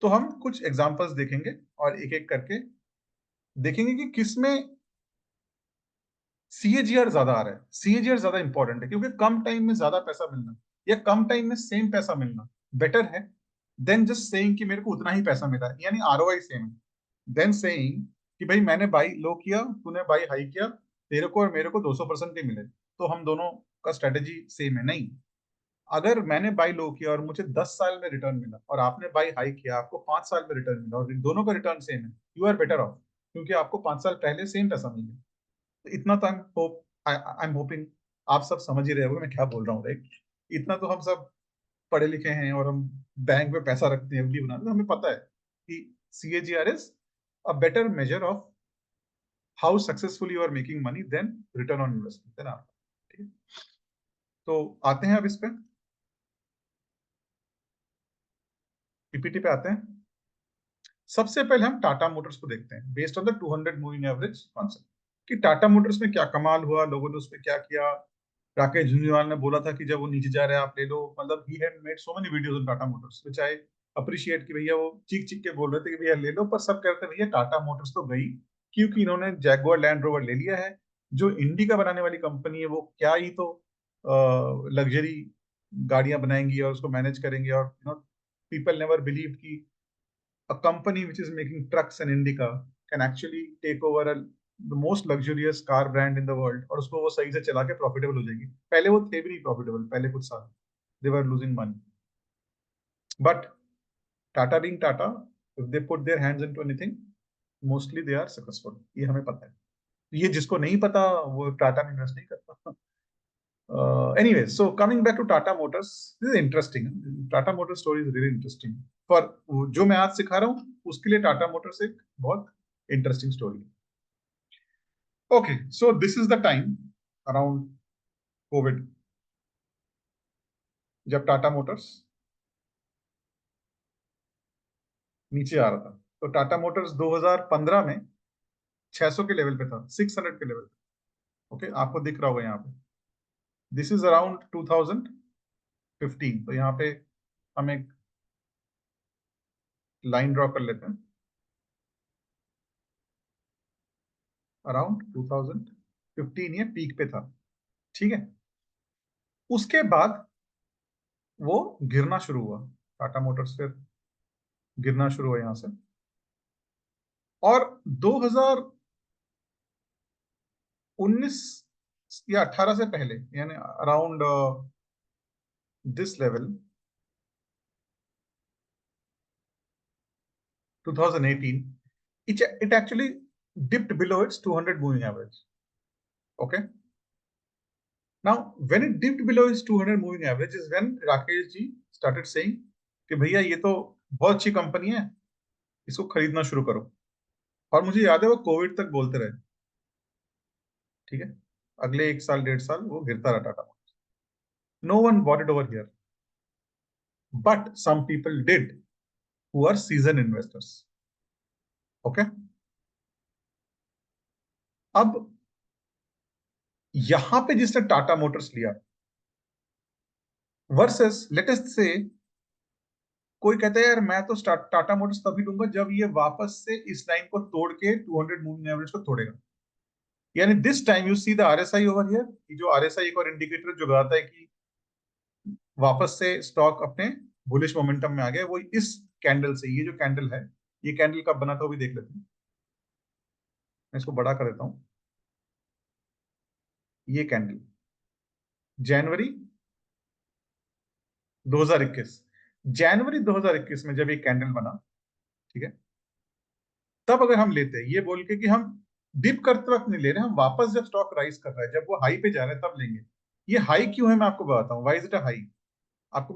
तो हम कुछ एग्जांपल्स देखेंगे और एक एक करके देखेंगे कि किसमें सीएजीआर ज्यादा आ रहा है। सीएजीआर ज्यादा इंपॉर्टेंट है, क्योंकि कम टाइम में ज्यादा पैसा मिलना या कम टाइम में सेम पैसा मिलना बेटर है देन जस्ट सेइंग कि मेरे को उतना ही पैसा मिला, यानी आरओआई सेम है, देन सेइंग कि भाई मैंने बाई लो किया, तूने बाई हाई किया, तेरे को और मेरे को 200% ही मिले, तो हम दोनों का स्ट्रेटेजी सेम है। नहीं, अगर मैंने बाई लो किया और मुझे 10 साल में रिटर्न मिला, और आपने बाई हाई किया, आपको 5 साल में रिटर्न मिला, और दोनों का रिटर्न सेम है, यू आर बेटर ऑफ, क्योंकि आपको 5 साल पहले सेम पैसा मिल गया। तो इतना तो आई एम होपिंग आप सब समझ ही रहे होगे मैं क्या बोल रहा हूँ, राइट? इतना तो हम सब पढ़े लिखे हैं, और हम बैंक में पैसा रखते हैं, एफडी बनाते हैं, तो हमें पता है कि CAGR is a better measure of how successful you are making money than return on investment, है ना? ठीक है, तो आते हैं अब इस पे, पीपीटी पे आते हैं। सबसे पहले हम टाटा मोटर्स को देखते हैं based on the 200 moving average concept, कि टाटा मोटर्स में क्या कमाल हुआ, लोगों ने उसमें क्या किया। राकेश झुंझुनवाल ने बोला था कि जब वो नीचे जा रहा है आप ले लो, मतलब he had made so many videos on Tata Motors which I appreciate, कि भैया वो चीख चीख के बोल रहे थे कि भैया ले लो, पर सब कहते हैं भैया टाटा मोटर्स तो गई, क्योंकि इन्होंने जैगुआर लैंड रोवर ले लिया है, जो इंडिका बनाने वाली कंपनी है वो क्या ही तो लग्जरी गाड़ियां बनाएंगी और उसको मैनेज करेंगे, और पीपल नेवर बिलीव कि a company which is making trucks and Indica can actually take over the most luxurious car brand in the world, और उसको वो सही से चला के प्रॉफिटेबल हो जाएगी। पहले वो थे भी नहीं प्रॉफिटेबल, पहले कुछ साल they were losing money, but Tata being Tata, if they put their hands into anything, mostly they are successful, ये हमें पता है। ये जिसको नहीं पता वो टाटा में इन्वेस्ट नहीं करता। Anyway, so coming back to Tata Motors, this is interesting. Tata Motors story is really interesting. For जो मैं आज सिखा रहा हूँ उसके लिए टाटा मोटर्स एक बहुत इंटरेस्टिंग स्टोरी है। Okay, so this is the time around Covid, जब टाटा मोटर्स नीचे आ रहा था। तो टाटा मोटर्स 2015 में 600 के लेवल पे था, 600 के लेवल पे। ओके, आपको दिख रहा होगा यहाँ पे। This is around 2015। तो यहाँ पे हम एक लाइन ड्रॉ कर लेते हैं। अराउंड 2015 ये पीक पे था, ठीक है। उसके बाद वो गिरना शुरू हुआ, टाटा मोटर्स फिर गिरना शुरू हुआ यहां से। और 2019 या 18 से पहले, यानी around this level 2018, it actually dipped below its 200 moving average. Okay, now when it dipped below its 200 moving average is when Rakesh ji started saying कि भैया ये तो बहुत अच्छी कंपनी है, इसको खरीदना शुरू करो। और मुझे याद है वो कोविड तक बोलते रहे, ठीक है। अगले 1 साल 1.5 साल वो गिरता रहा Tata. No one bought it over here, but some people did who are seasoned investors. Okay, अब यहां पे जिसने टाटा मोटर्स लिया वर्सेस लेट अस से कोई कहता है यार मैं तो टाटा मोटर्स तभी लूंगा जब ये वापस से इस लाइन को तोड़ के 200 मूविंग एवरेज को तोड़ेगा। यानी this time you see the RSI over here, कि जो आरएसआई एक और इंडिकेटर जो बताता है कि वापस से स्टॉक अपने बुलिश मोमेंटम में आ गया, वो इस कैंडल से, ये जो कैंडल है, ये कैंडल कब बना था वो भी देख लेते हैं। मैं इसको बड़ा कर देता हूं। ये कैंडल जनवरी 2021, जनवरी 2021 में जब ये कैंडल बना, ठीक है, तब अगर हम लेते हैं ये बोल के कि हम डिप करते वक्त नहीं ले रहे, हम वापस जब स्टॉक राइज कर रहा है, जब वो हाई पे जा रहा है तब लेंगे। ये हाई क्यों है मैं आपको बताता हूँ, why is it a high. आपको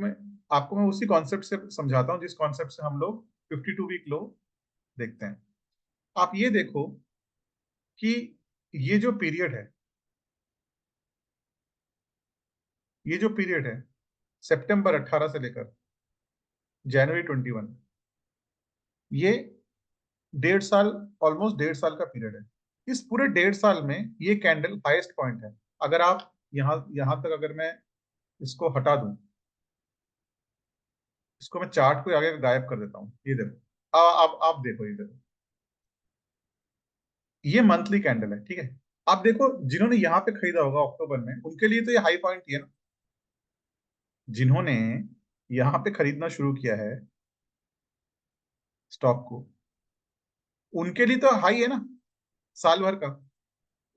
मैं उसी कॉन्सेप्ट से समझाता हूँ जिस कॉन्सेप्ट से हम लोग 52 वीक लो देखते हैं। आप ये देखो कि ये जो पीरियड है, ये जो पीरियड है सितंबर 18 से लेकर जनवरी 21, ये 1.5 साल, ऑलमोस्ट 1.5 साल का पीरियड है। इस पूरे 1.5 साल में ये कैंडल हाईएस्ट पॉइंट है। अगर आप यहां यहां तक अगर मैं इसको हटा दूं, इसको मैं चार्ट को आगे गायब कर देता हूं, ये देखो, आप देखो, ये देखो, ये मंथली कैंडल है, ठीक है। आप देखो जिन्होंने यहां पे खरीदा होगा अक्टूबर में, उनके लिए तो ये हाई पॉइंट ही है ना। जिन्होंने यहां पे खरीदना शुरू किया है स्टॉक को, उनके लिए तो हाई है ना, साल भर का।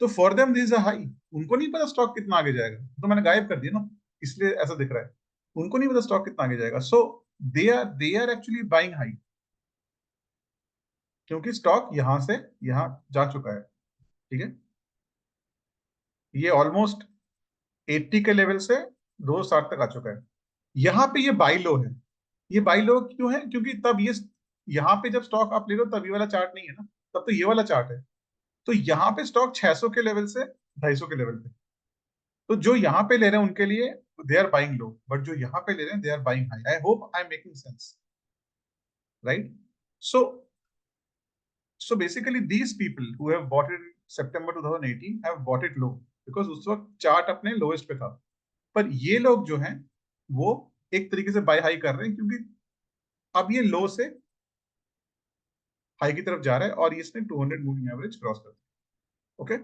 तो for them this is a high. उनको नहीं पता स्टॉक कितना आगे जाएगा, तो मैंने गायब कर दिया ना, इसलिए ऐसा दिख रहा है। उनको नहीं पता स्टॉक कितना आगे जाएगा, so they are actually buying high, क्योंकि स्टॉक यहां से यहां जा चुका है, ठीक है। ये ऑलमोस्ट 80 के लेवल से 260 तक आ चुका है। यहाँ पे ये बाई लो है। ये बाई लो क्यों है, क्योंकि तब ये यहाँ पे जब स्टॉक आप ले लो तब ये वाला चार्ट नहीं है ना, तब तो ये वाला चार्ट है। तो यहाँ पे स्टॉक 600 के लेवल से 250 के लेवल पे। तो जो यहाँ पे ले रहे हैं उनके लिए they are buying low, but जो यहाँ पे ले रहे हैं they are buying high. I hope I am making sense, right. So so basically these people who have bought it in September 2018 have bought it low, because उस वक्त chart अपने lowest पे था। पर ये लोग जो हैं वो एक तरीके से बाय हाई कर रहे हैं, क्योंकि अब ये लो से हाई की तरफ जा रहा है और इसने 200 मूविंग एवरेज क्रॉस कर दिया। Okay,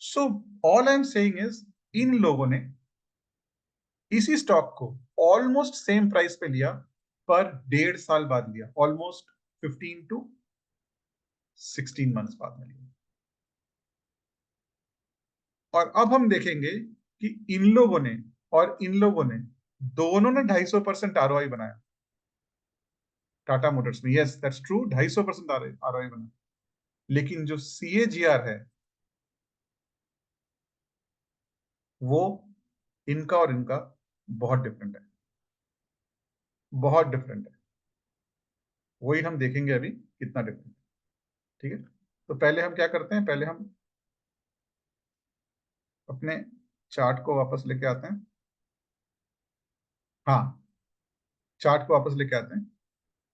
so all I am saying is, इन लोगों ने इसी स्टॉक को ऑलमोस्ट सेम प्राइस पे लिया, पर 1.5 साल बाद लिया, ऑलमोस्ट 15 to 16 months बाद में लिया। और अब हम देखेंगे कि इन लोगों ने और इन लोगों ने दोनों ने 250% आरओआई बनाया। टाटा मोटर्स में, यस दैट्स ट्रू, 250% आरओआई बनाया। लेकिन जो सीएजीआर है वो इनका और इनका बहुत डिफरेंट है, बहुत डिफरेंट है। वही हम देखेंगे अभी कितना डिफरेंट है। ठीक है, तो पहले हम क्या करते हैं, पहले हम अपने चार्ट को वापस लेके आते हैं। हाँ, चार्ट को वापस लेके आते हैं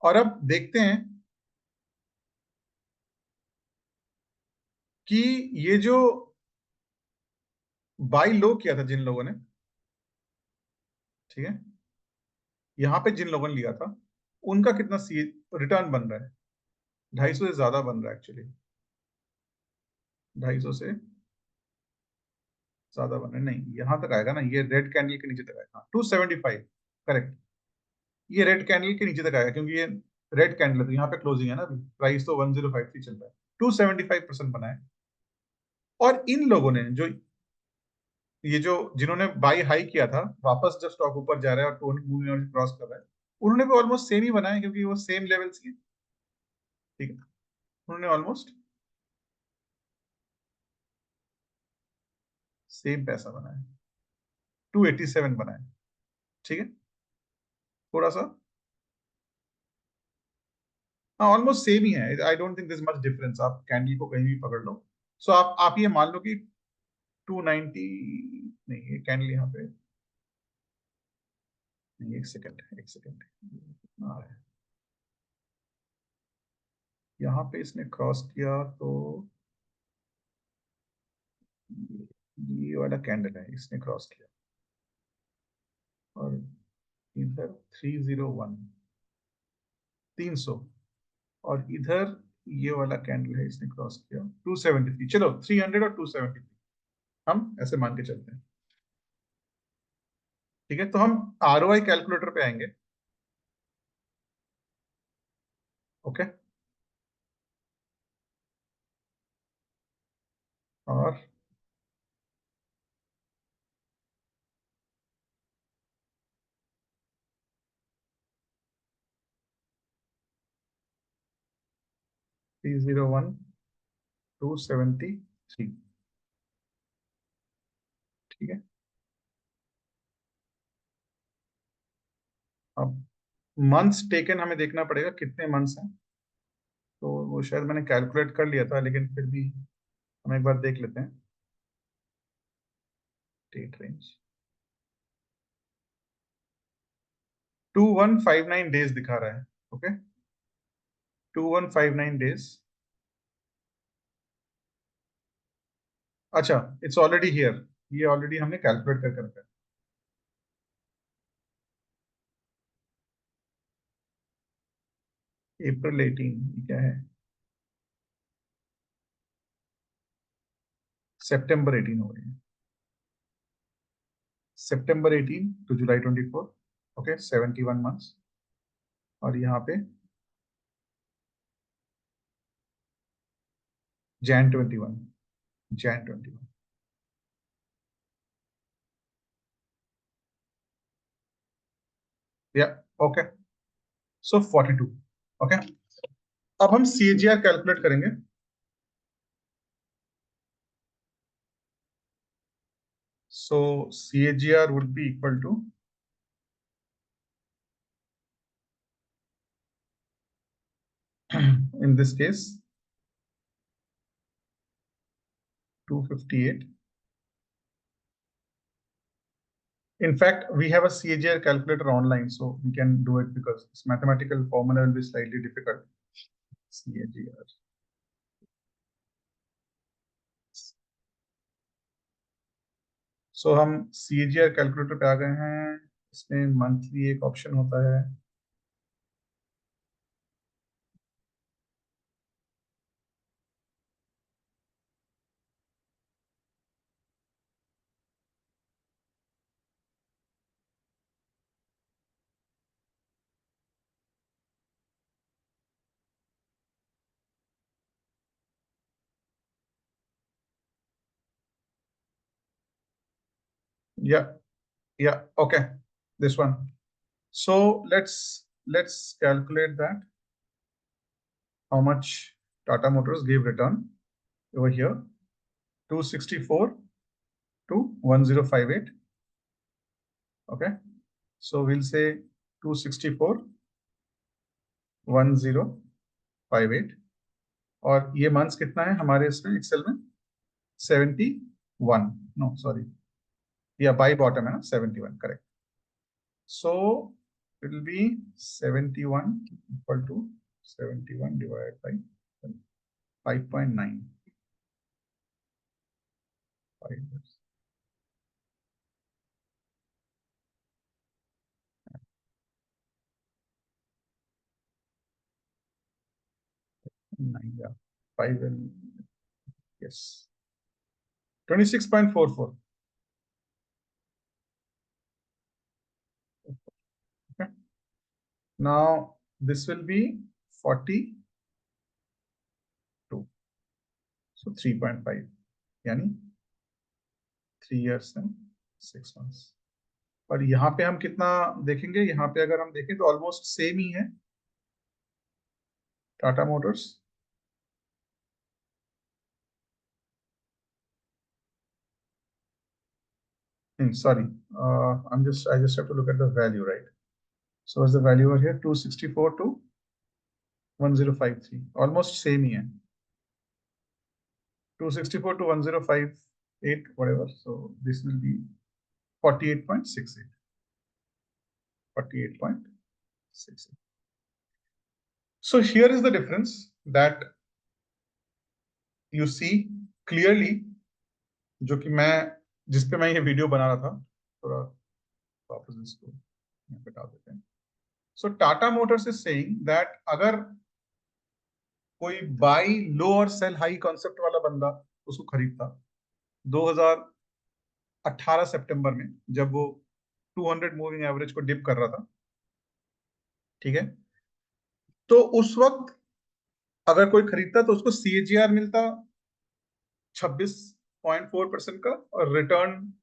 और अब देखते हैं कि ये जो बाई लो किया था जिन लोगों ने, ठीक है, यहां पे जिन लोगों ने लिया था उनका कितना सी रिटर्न बन रहा है। 250 से ज्यादा बन रहा है एक्चुअली, 250 से ज्यादा बन रहा है। नहीं, यहां तक आएगा ना, ये रेड कैंडल के नीचे तक आएगा, 275, करेक्ट। ये रेड कैंडल के नीचे तक आएगा क्योंकि ये रेड कैंडल है, तो यहाँ पे क्लोजिंग है ना, अभी प्राइस तो 1053 चल रहा है, 275% बना है। और इन लोगों ने जो ये जो जिन्होंने बाई हाई किया था, वापस जब स्टॉक ऊपर जा रहा है और टोनिक मूविंग एवरेज क्रॉस कर रहा है, उन्होंने भी ऑलमोस्ट सेम ही बनाया क्योंकि वो सेम लेवल्स की, ठीक है, उन्होंने ऑलमोस्ट सेम पैसा बनाया, 287 बनाया। ठीक है, थोड़ा सा, हाँ ऑलमोस्ट सेम ही है, आई don't think this much difference, आप कैंडल को कहीं भी पकड़ लो। सो आप ये मान लो कि 290, नहीं ये कैंडल यहाँ पे नहीं, एक सेकंड, एक सेकंड, यहाँ पे इसने क्रॉस किया तो ये वाला कैंडल है, इसने क्रॉस किया, और इधर 301, 300, और इधर ये वाला कैंडल है, इसने क्रॉस किया 273। चलो 300 और 273 हम ऐसे मान के चलते हैं। ठीक है, तो हम आरओआई कैलकुलेटर पे आएंगे। ओके, और थ्री जीरो वन 273, ठीक है। अब मंथ्स टेकन हमें देखना पड़ेगा कितने मंथ्स हैं, तो वो शायद मैंने कैलकुलेट कर लिया था, लेकिन फिर भी हम एक बार देख लेते हैं। डेट रेंज 2159 डेज दिखा रहा है। Okay, 2159 days. अच्छा, इट्स ऑलरेडी हियर, ये ऑलरेडी हमने कैलकुलेट करके रखा है। अप्रैल 18 क्या है, सितंबर 18 हो गई है, सितंबर 18 टू जुलाई 24, ओके, 71 मंथ्स। और यहाँ पे जैन 21, जैन 21, या ओके, सो 42। ओके, अब हम सीएजीआर कैलकुलेट करेंगे। So CAGR would be equal to, in this case 258. In fact, we have a CAGR calculator online, so we can do it because this mathematical formula will be slightly difficult. CAGR. So हम CAGR calculator पे आ गए हैं। इसमें monthly एक option होता है, Yeah, okay, this one. So let's calculate that how much Tata Motors gave return over here. 264 to 1058. Okay, so we'll say 264 1058, और ये मंथ्स कितना है हमारे इसमें एक्सेल में? 71, नो सॉरी, या बाई बॉटम है ना, 71, correct. So it will be 71 equal to 71 divide by 5.9. 9, yeah, 5 and yes, 26.44. Okay. Now this will be 42. So 3.5, यानी 3 years and 6 months. और यहाँ पे हम कितना देखेंगे? यहाँ पे अगर हम देखें तो ऑलमोस्ट सेम ही है Tata Motors. Sorry, I just have to look at the value, right? So what's the value over here? 264 to 1053, almost same ही है. 264 to 1058, whatever. So this will be 48.68. 48.68. So here is the difference that you see clearly, जो कि मैं जिस पे मैं ये video बना रहा था. थोड़ा वापस इसको यहाँ पे डाल देते हैं. So Tata motors is saying that अगर कोई बाई लो और सेल हाई कॉन्सेप्ट वाला बंदा उसको खरीदता 2018 सितंबर में, जब वो 200 मूविंग एवरेज को डिप कर रहा था, ठीक है, तो उस वक्त अगर कोई खरीदता तो उसको सीएजीआर मिलता 26.4% का, और रिटर्न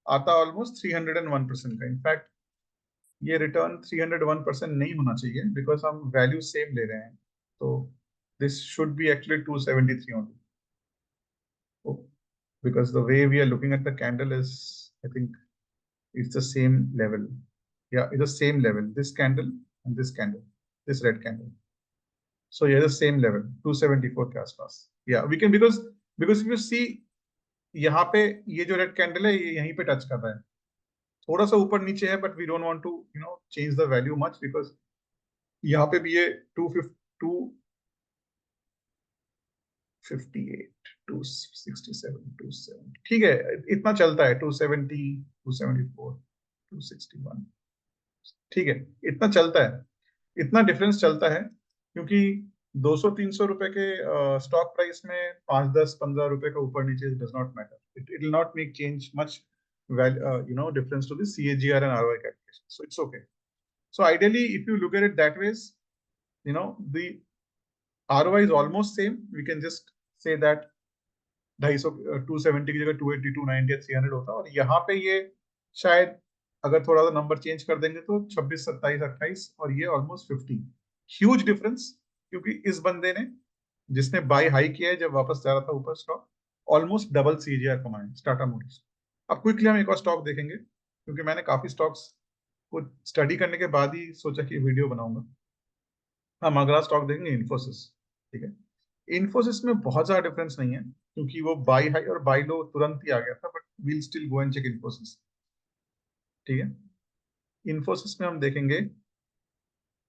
आता ऑलमोस्ट 301% का. इनफैक्ट ये रिटर्न 301% नहीं होना चाहिए, बिकॉज हम वैल्यू सेम ले रहे हैं. तो this should be actually 273 only, because the way we are looking at the candle is, I think it's the same level. Yeah, it's the same level, this candle and this candle, this red candle. So yeah, the same level, 274 के आसपास. Yeah, we can, because if you see यहाँ पे ये जो red candle है ये यहीं पे टच कर रहा है, थोड़ा सा ऊपर नीचे है, but we don't want to change the value much, because यहाँ पे भी ये 258, 267, 270, ठीक है, इतना चलता है. 270, 274, 261, ठीक है, इतना चलता है, इतना डिफरेंस चलता है, क्योंकि 200-300 रुपए के स्टॉक प्राइस में 5, 10, 15 रुपए का ऊपर नीचे does not matter. It will not make change much difference to the CAGR and ROI calculation. So it's okay. So ideally, if you look at it that ways, the ROI is almost same. We can just say that 250, 270 की जगह 280, 290 या 300 होता, और यहाँ पे ये शायद अगर थोड़ा सा नंबर चेंज कर देंगे तो 26, 27, 28, और ये ऑलमोस्ट 50. ह्यूज डिफरेंस, क्योंकि इस बंदे ने, जिसने बाई हाई किया है जब वापस जा रहा था ऊपर स्टॉक, ऑलमोस्ट डबल सीजीआर कमाए टाटा मोटर्स. अब क्विकली हम एक और स्टॉक देखेंगे, क्योंकि मैंने काफी स्टॉक्स को स्टडी करने के बाद ही सोचा कि वीडियो बनाऊंगा. हम अगला स्टॉक देखेंगे इन्फोसिस. ठीक है, इन्फोसिस में बहुत ज्यादा डिफरेंस नहीं है, क्योंकि वो बाई हाई और बाई लो तुरंत ही आ गया था, but we'll still go and check Infosys. ठीक है, इन्फोसिस में हम देखेंगे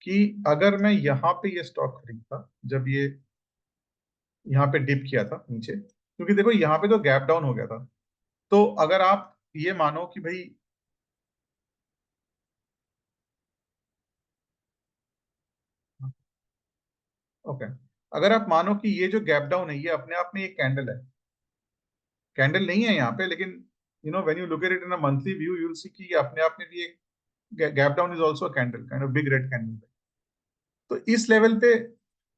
कि अगर मैं यहाँ पे ये स्टॉक खरीदता जब ये यहाँ पे डिप किया था नीचे, क्योंकि देखो यहाँ पे तो गैप डाउन हो गया था, तो अगर आप ये मानो कि भाई ओके, अगर आप मानो कि ये जो गैप डाउन है ये अपने आप में एक कैंडल है, कैंडल नहीं है यहाँ पे, लेकिन when you look at it in a monthly view you will see कि ये अपने आप में भी एक gap down is also a candle, kind of big red candle. तो इस लेवल पे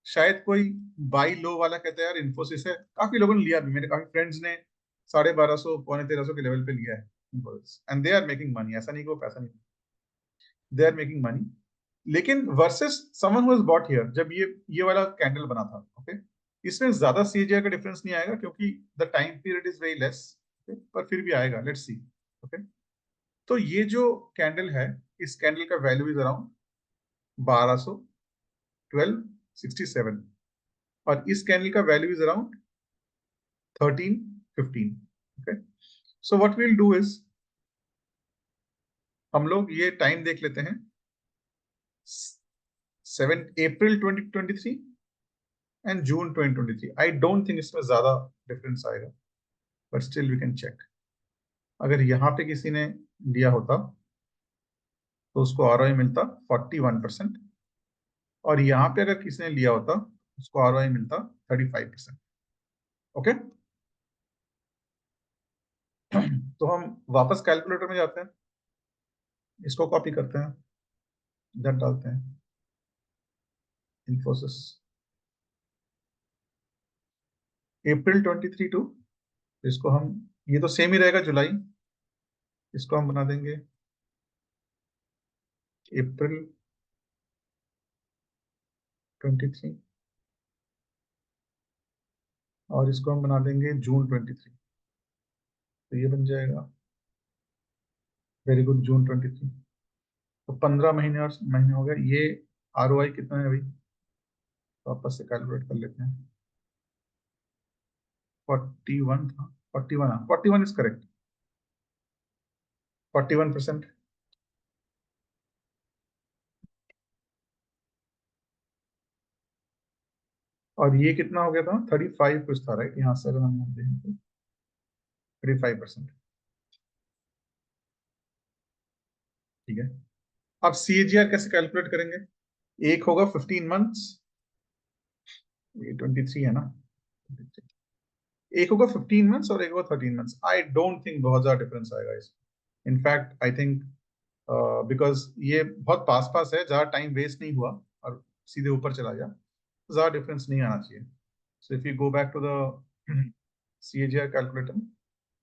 शायद कोई बाई लो वाला कहता है यार इन्फोसिस है. काफी लोगों ने लिया भी, मेरे काफी फ्रेंड्स ने 1250, 1350 के लेवल पे लिया है. And they are making money, ऐसा नहीं कि वो पैसा नहीं, दे आर मेकिंग मनी। लेकिन versus someone who has bought here, जब ये वाला कैंडल बना था, ओके, इसमें ज्यादा सीएजीआर का डिफरेंस नहीं आएगा क्योंकि the time period is very less, पर फिर भी आएगा, लेट्स सी। ओके, तो ये जो कैंडल है, इस कैंडल का वैल्यू इज अराउंड 1200, 1267, और इस कैंडल का value is around 1315। Okay, so what we will do is, हम लोग ये टाइम देख लेते हैं, 7 April 2023 and June 2023। I don't think इसमें ज्यादा डिफरेंस आएगा, but still we can check. अगर यहाँ पे किसी ने लिया होता तो उसको आरओआई मिलता 41%, और यहाँ पे अगर किसी ने लिया होता उसको आरओआई मिलता 35%। ओके, तो हम वापस कैलकुलेटर में जाते हैं, इसको कॉपी करते हैं, इधर डालते हैं, इन्फोसिस अप्रैल 23 टू, इसको हम, ये तो सेम ही रहेगा जुलाई, इसको हम बना देंगे अप्रैल 23, और इसको हम बना देंगे जून 23, तो ये बन जाएगा वेरी गुड जून 23। तो 15 महीने और महीने हो गए। ये आरओआई कितना है अभी, वापस से कैलकुलेट कर लेते हैं। 41 था, 41, हाँ 41 इज करेक्ट, 41%। और ये कितना हो गया था, 35 कुछ था, राइट, यहाँ से अगर हम देखें तो 35%। ठीक है, अब सीएजीआर कैसे कैलकुलेट करेंगे, एक होगा 15 मंथ्स, ये 23 है ना, एक होगा 15 मंथ्स और एक होगा 13 मंथ्स। आई डोंट थिंक बहुत ज्यादा डिफरेंस आएगा इसमें, इनफैक्ट आई थिंक बिकॉज ये बहुत पास पास है, ज्यादा टाइम वेस्ट नहीं हुआ और सीधे ऊपर चला गया, ज्यादा डिफरेंस नहीं आना चाहिए। So if you go back to the CAGR calculator,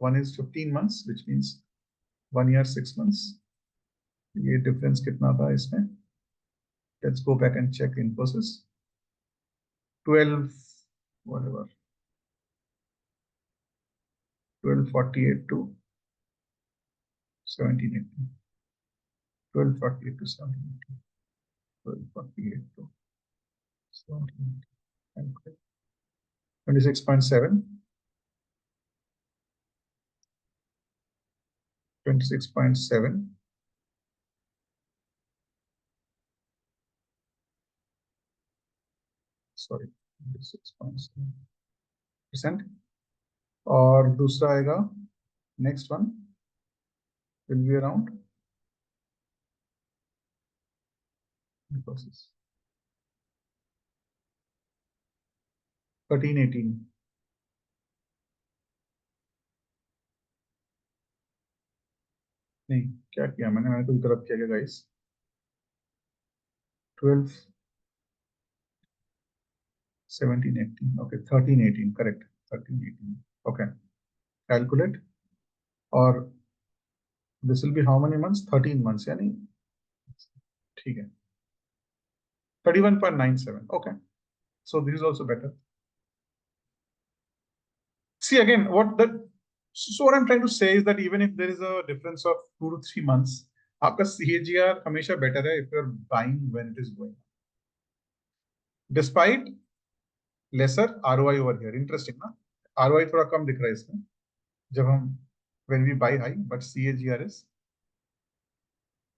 one is 15 months which means 1 year 6 months, ये डिफरेंस कितना था इसमें, let's go back and check Infosys, 12 whatever, 1248 to 1780, 1248 to 1780, 1248 to 1780, 26.7, 26.7, sorry 26.7%, और दूसरा आएगा, next one will be around 1318। नहीं, क्या किया मैंने तो गलत किया guys, 12 17 18, okay 13 18, correct, 13 18, okay, calculate, और this will be how many months, 13 months, यानी ठीक है 31.97, okay, so this is also better. See again, so what I'm trying to say is that even if there is a difference of 2 to 3 months, आपका CAGR हमेशा better है if you're buying when it is going, despite lesser ROI over here. Interesting ना, ROI थोड़ा कम दिख रहा है इसमें जब हम when we buy high, but CAGR is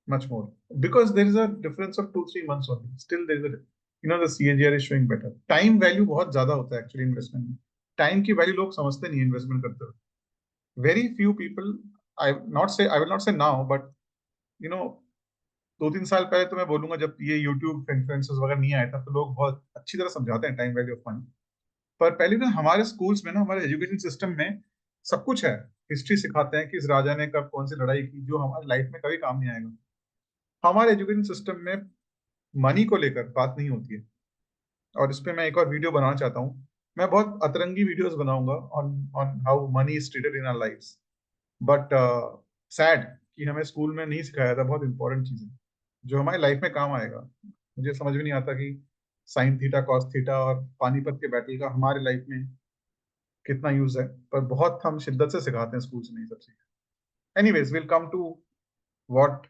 much more because there is a difference of 2-3 months only. Still there is a, the CAGR is showing better. Time value बहुत ज्यादा होता है actually investment में. Time की value लोग समझते नहीं investment करते हुए. Very few people, I will not say now, but you know 2-3 साल पहले तो मैं बोलूंगा जब ये YouTube इन्फ्लुएंसर्स वगैरह नहीं आया था तो लोग बहुत अच्छी तरह समझाते हैं टाइम वैल्यू ऑफ मनी। पर पहले तो हमारे स्कूल्स में ना, हमारे एजुकेशन सिस्टम में सब कुछ है, हिस्ट्री सिखाते हैं कि इस राजा ने कब कौन सी लड़ाई की, जो हमारी लाइफ में कभी काम नहीं आएगा। हमारे एजुकेशन सिस्टम में मनी को लेकर बात नहीं होती है, और इस पे मैं एक और वीडियो बनाना चाहता हूँ। मैं बहुत अतरंगी वीडियोस बनाऊंगा on on how money is treated in our lifes, but sad कि हमें स्कूल में नहीं सिखाया था बहुत इंपॉर्टेंट चीजें जो हमारी लाइफ में काम आएगा। मुझे समझ में नहीं आता कि साइन थीटा कॉस थीटा और पानीपत के बैटल का हमारे लाइफ में कितना यूज है, पर बहुत हम शिद्दत से सिखाते हैं स्कूल से नहीं सब चीजें। Anyways will come to what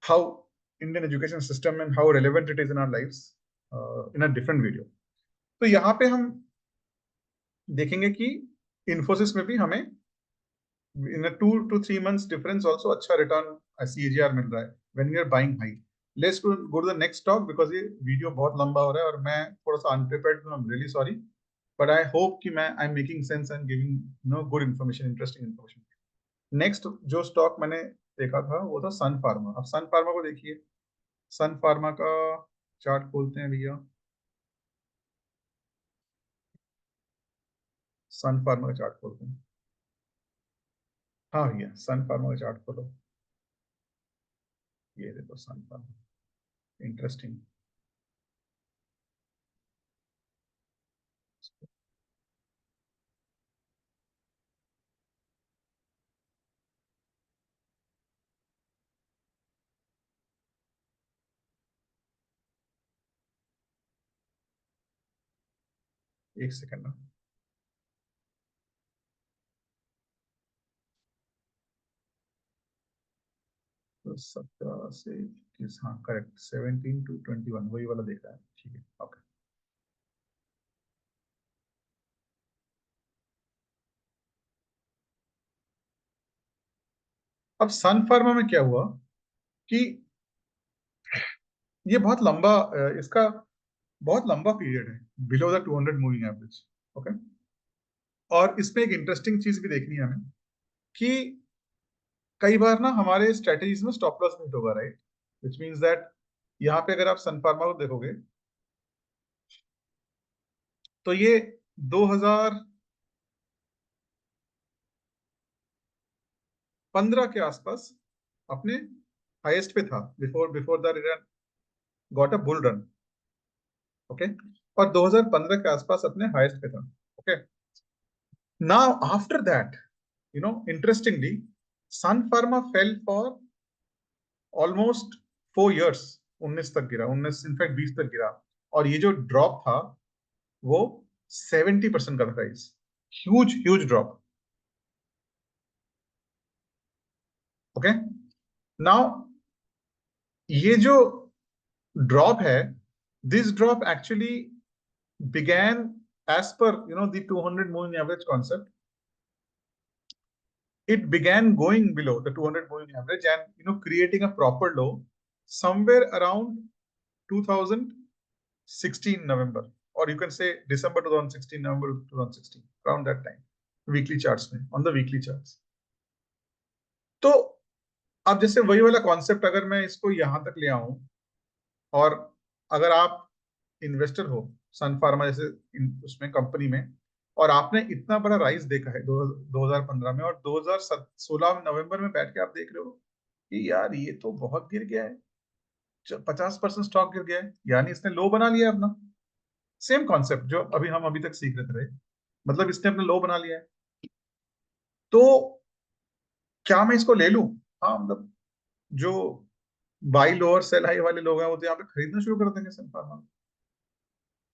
how Indian education system and how relevant it is in our lives in a different video. तो यहाँ पे हम देखेंगे कि इन्फोसिस में भी हमें इन a 2 to 3 months difference also अच्छा return CAGR मिल रहा है when we are buying high. Let's go to the next talk because ये वीडियो बहुत लंबा हो रहा है और मैं थोड़ा सा अनप्रिपेयर्ड हूँ, I'm really sorry, but I hope कि मैं I'm making sense and giving good information, interesting information. Next जो स्टॉक मैंने देखा था वो था सन फार्मा। अब सन फार्मा को देखिए, सन फार्मा का चार्ट खोलते हैं भैया, सन फार्मा का चार्ट खोलते हैं। हाँ भैया सन फार्मा का चार्ट खोलो, ये देखो सन फार्मा, इंटरेस्टिंग। एक सेकंड ना, तो 17 से 21, हाँ करेक्ट, 17 to 21 वही वाला देख रहा है, ठीक है ओके। अब सन फार्मा में क्या हुआ कि ये बहुत लंबा इसका बहुत लंबा पीरियड है below the 200 moving average, okay. और इसमें एक इंटरेस्टिंग चीज भी देखनी है हमें कि कई बार ना हमारे स्ट्रेटेजीज में स्टॉप लॉस हिट होगा, राइट, विच मीन्स दैट यहाँ पे अगर आप सन फार्मा को देखोगे तो ये 2015 के आसपास अपने हाईएस्ट पे था, before before the return got a bull run, okay. और 2015 के आसपास अपने हाईएस्ट पे था, okay. Now after that interestingly Sun Pharma fell for almost 4 years, 19 तक गिरा, 19 इनफैक्ट 20 तक गिरा। और ये जो ड्रॉप था वो 70% का था guys, huge huge drop, okay. Now ये जो ड्रॉप है, this drop actually began as per the 200 moving average concept. It began going below the 200 moving average and creating a proper low somewhere around 2016 November, or you can say December 2016, November 2016, around that time, weekly charts में, on the weekly charts. तो अब जैसे वही वाला concept अगर मैं इसको यहां तक ले आऊं, और अगर आप इन्वेस्टर हो सन फार्मा जैसे उसमें कंपनी में, और आपने इतना बड़ा राइज देखा है 2015 में, और 2016 नवंबर में बैठ के आप देख रहे हो कि यार ये तो बहुत गिर गया है, 50% स्टॉक गिर गया है, यानी इसने लो बना लिया अपना। सेम कॉन्सेप्ट जो हम अभी तक सीख रहे थे, मतलब इसने अपना लो बना लिया है। तो क्या मैं इसको ले लूं? हाँ मतलब जो बाई लो और सेल हाई वाले लोग हैं वो तो यहाँ पे खरीदना शुरू कर देंगे सन फार्मा,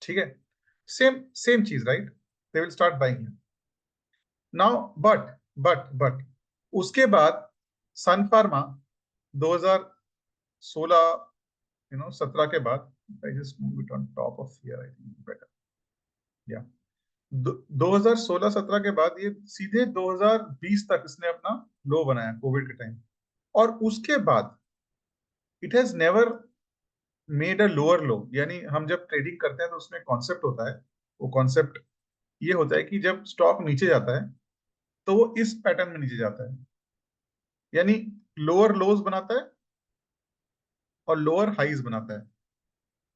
ठीक है। सेम सेम चीज, right, they will start buying now. But उसके बाद सन फार्मा 2016 17 के बाद, I just move it on top of here, I think better, yeah, 2016-17 के बाद ये सीधे 2020 तक इसने अपना लो बनाया कोविड के टाइम, और उसके बाद it has never made a lower लो। यानी हम जब ट्रेडिंग करते हैं तो उसमें कॉन्सेप्ट होता है, वो कॉन्सेप्ट ये होता है कि जब स्टॉक नीचे जाता है तो वो इस पैटर्न में नीचे जाता है, यानी लोअर लोज बनाता है और लोअर हाईज बनाता है।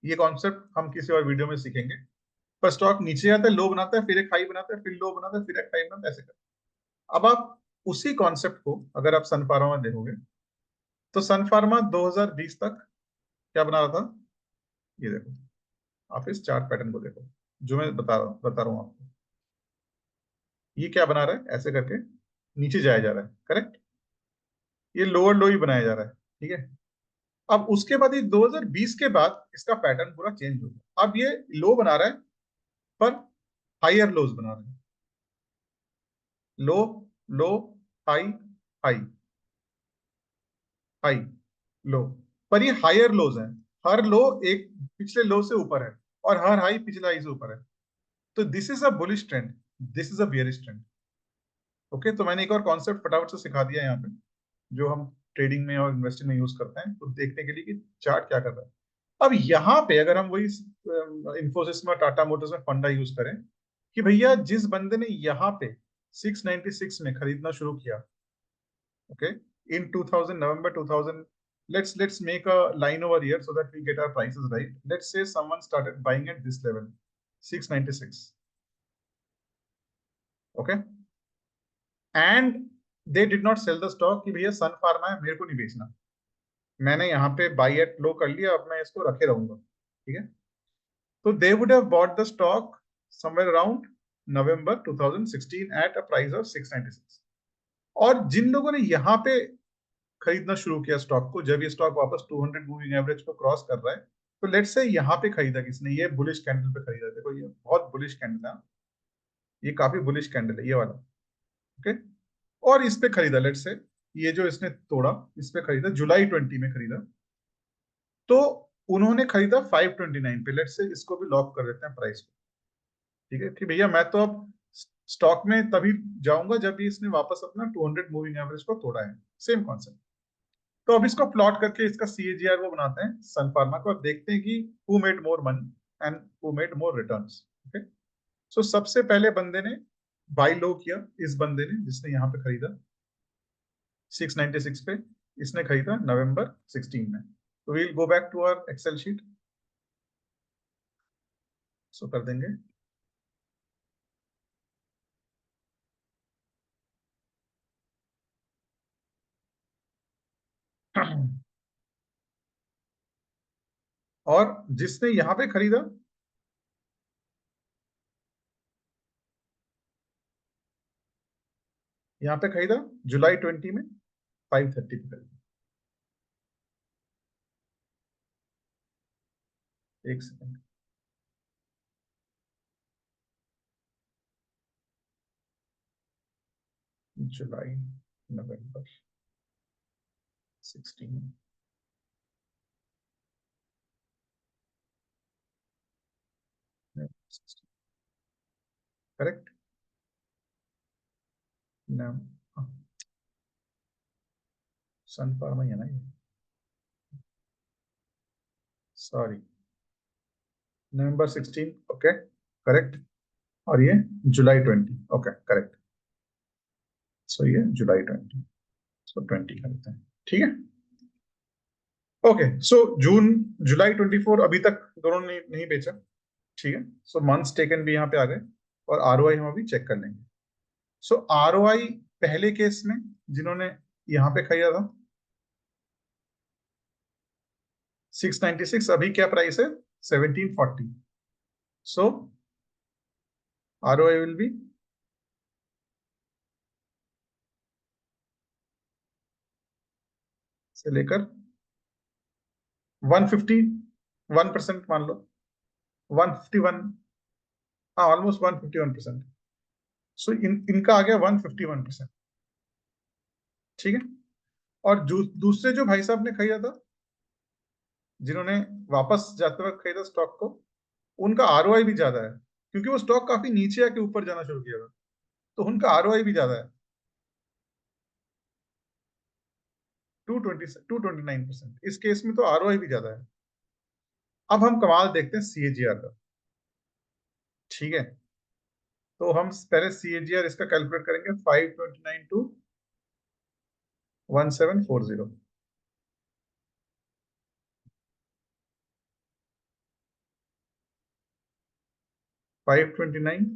ये कॉन्सेप्ट हम किसी और वीडियो में सीखेंगे। पर स्टॉक नीचे जाता है, लो बनाता है, फिर एक हाई बनाता है, फिर लो बनाता है, फिर एक हाई बनाता है, ऐसे करता है। अब आप उसी कॉन्सेप्ट को अगर आप सन फार्मा में देखोगे तो सन फार्मा 2020 तक क्या बना रहा था, ये देखो, आप इस चार्ट पैटर्न को देखो जो मैं बता रहा हूँ आपको। ये क्या बना रहा है, ऐसे करके नीचे जाया जा रहा है, करेक्ट। ये लोअर लो ही बनाया जा रहा है, ठीक है। अब उसके बाद ये 2020 के बाद इसका पैटर्न पूरा चेंज हो गया। अब ये लो बना रहा है पर हायर लोज बना रहा है। लो, लो, हाई, हाई, हाई, लो, पर ये हायर लोज है। हर लो एक पिछले लो से ऊपर है और हर हाई पिछले हाई से ऊपर है। तो this is a bullish trend, this is a bearish trend. Okay, तो मैंने एक और कॉन्सेप्ट फटाफट से सिखा दिया यहाँ पे, जो हम ट्रेडिंग में और इन्वेस्टिंग में यूज करते हैं, तो देखने के लिए कि चार्ट क्या कर रहा है। अब यहाँ पे अगर हम वही इंफोसिस में, टाटा मोटर्स में फंडा यूज करें कि भैया जिस बंदे ने यहाँ पे 696 में खरीदना शुरू किया, okay, in 2000 November 2000, let's make a line over here so that we get our prices right. Let's say someone started buying at this level, 696, okay, and they did not sell the stock कि भैया सन pharma है, मेरे को नहीं बेचना, मैंने यहाँ पे बाई एट लो कर लिया, अब मैं इसको रखे रहूंगा, ठीक है। तो they would have bought the stock somewhere around November 2016 at a price of 696। और जिन लोगों ने यहाँ पे खरीदना शुरू किया स्टॉक को, जब ये स्टॉक वापस 200 मूविंग एवरेज को क्रॉस कर रहा है, तो लेट्स से यहाँ पे खरीदा किसने, ये बुलिश कैंडल पे खरीदा। देखो ये बहुत बुलिश कैंडल है, ये काफी बुलिश कैंडल है ये वाला, ओके। और इस पे खरीदा, लेट्स से ये जो इसने तोड़ा, इस पे खरीदा जुलाई 20 में खरीदा, तो उन्होंने खरीदा 529 पे। लेट्स से इसको भी लॉक कर देते हैं प्राइस को, ठीक है कि भैया मैं तो अब स्टॉक में तभी जाऊंगा जब भी इसने वापस अपना 200 मूविंग एवरेज को तोड़ा है। Same concept. तो अब इसको प्लॉट करके इसका सीएजीआर वो बनाते हैं सन फार्मा को, अब देखते हैं कि who made more money and who made more returns, okay. So सबसे पहले बंदे ने बाई लो किया, इस बंदे ने जिसने यहाँ पे खरीदा 696 पे, इसने खरीदा नवंबर 16 में। तो we'll go back to our Excel sheet, so कर देंगे। और जिसने यहाँ पे खरीदा, यहाँ पे खरीदा जुलाई 20 में 530 पे खरीदा। एक सेकंड, जुलाई, नवंबर 16, करेक्ट ना, सन फार्मा ही है ना ये, सॉरी, नवंबर 16, ओके, करेक्ट। और ये जुलाई 20, ओके करेक्ट। सो ये जुलाई 20, सो 20 करते हैं, ठीक है। ओके, सो जून, जुलाई 24 अभी तक दोनों ने नहीं बेचा, ठीक है। सो मंथ्स टेकन भी यहाँ पे आ गए, और आरओआई हम अभी चेक कर लेंगे। सो आरओआई पहले केस में जिन्होंने यहाँ पे खरीदा था 696, अभी क्या प्राइस है 1740। सो आरओआई विल बी से लेकर 151% मान लो, 151, हाँ ऑलमोस्ट 151%। सो इनका आ गया 151%, ठीक है। और दूसरे जो भाई साहब ने खरीदा था, जिन्होंने वापस जाते वक्त खरीदा स्टॉक को, उनका आरओआई भी ज्यादा है, क्योंकि वो स्टॉक काफी नीचे आके ऊपर जाना शुरू किया था, तो उनका आरओआई भी ज्यादा है, 229%। इस केस में तो आरओआई भी ज्यादा है। अब हम कमाल देखते हैं सीएजीआर का, ठीक है। तो हम पहले सीएजीआर इसका कैलकुलेट करेंगे, 529 टू 1740, 529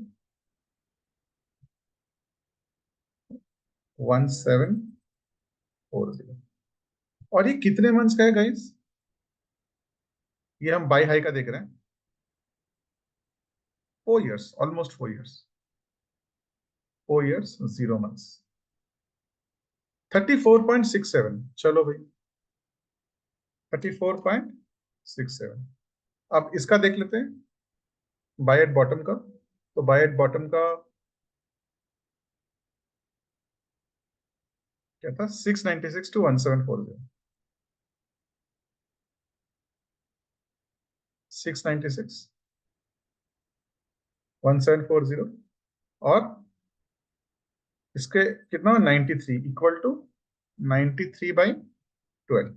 1740। और ये कितने मंथ्स का है गाइस, ये हम बाई हाई का देख रहे हैं, 4 years, almost 4 years, 4 years 0 months, 34.67, चलो भाई 34.67। अब इसका देख लेते हैं बाय एट बॉटम का। तो बाय एट बॉटम का क्या था, 696 to 1740, 696 1740, और इसके कितना 93 इक्वल टू 93/12,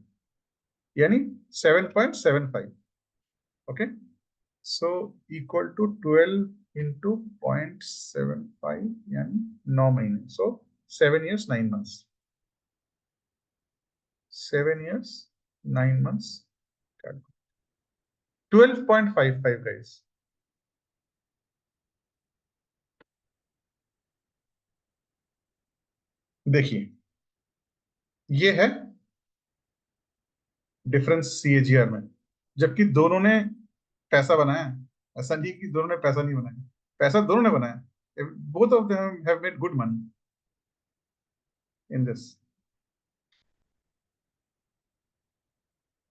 यानी 7.75। Okay, so equal to 12 into 0.75, यानी 9 महीने, सो 7 years 9 months, 7 years 9 months, 12.55 guys। देखिए ये है डिफरेंस सीएजीआर में, जबकि दोनों ने पैसा बनाया है। ऐसा नहीं कि दोनों ने पैसा नहीं बनाया, पैसा दोनों ने बनाया। Both of them have made good money in this.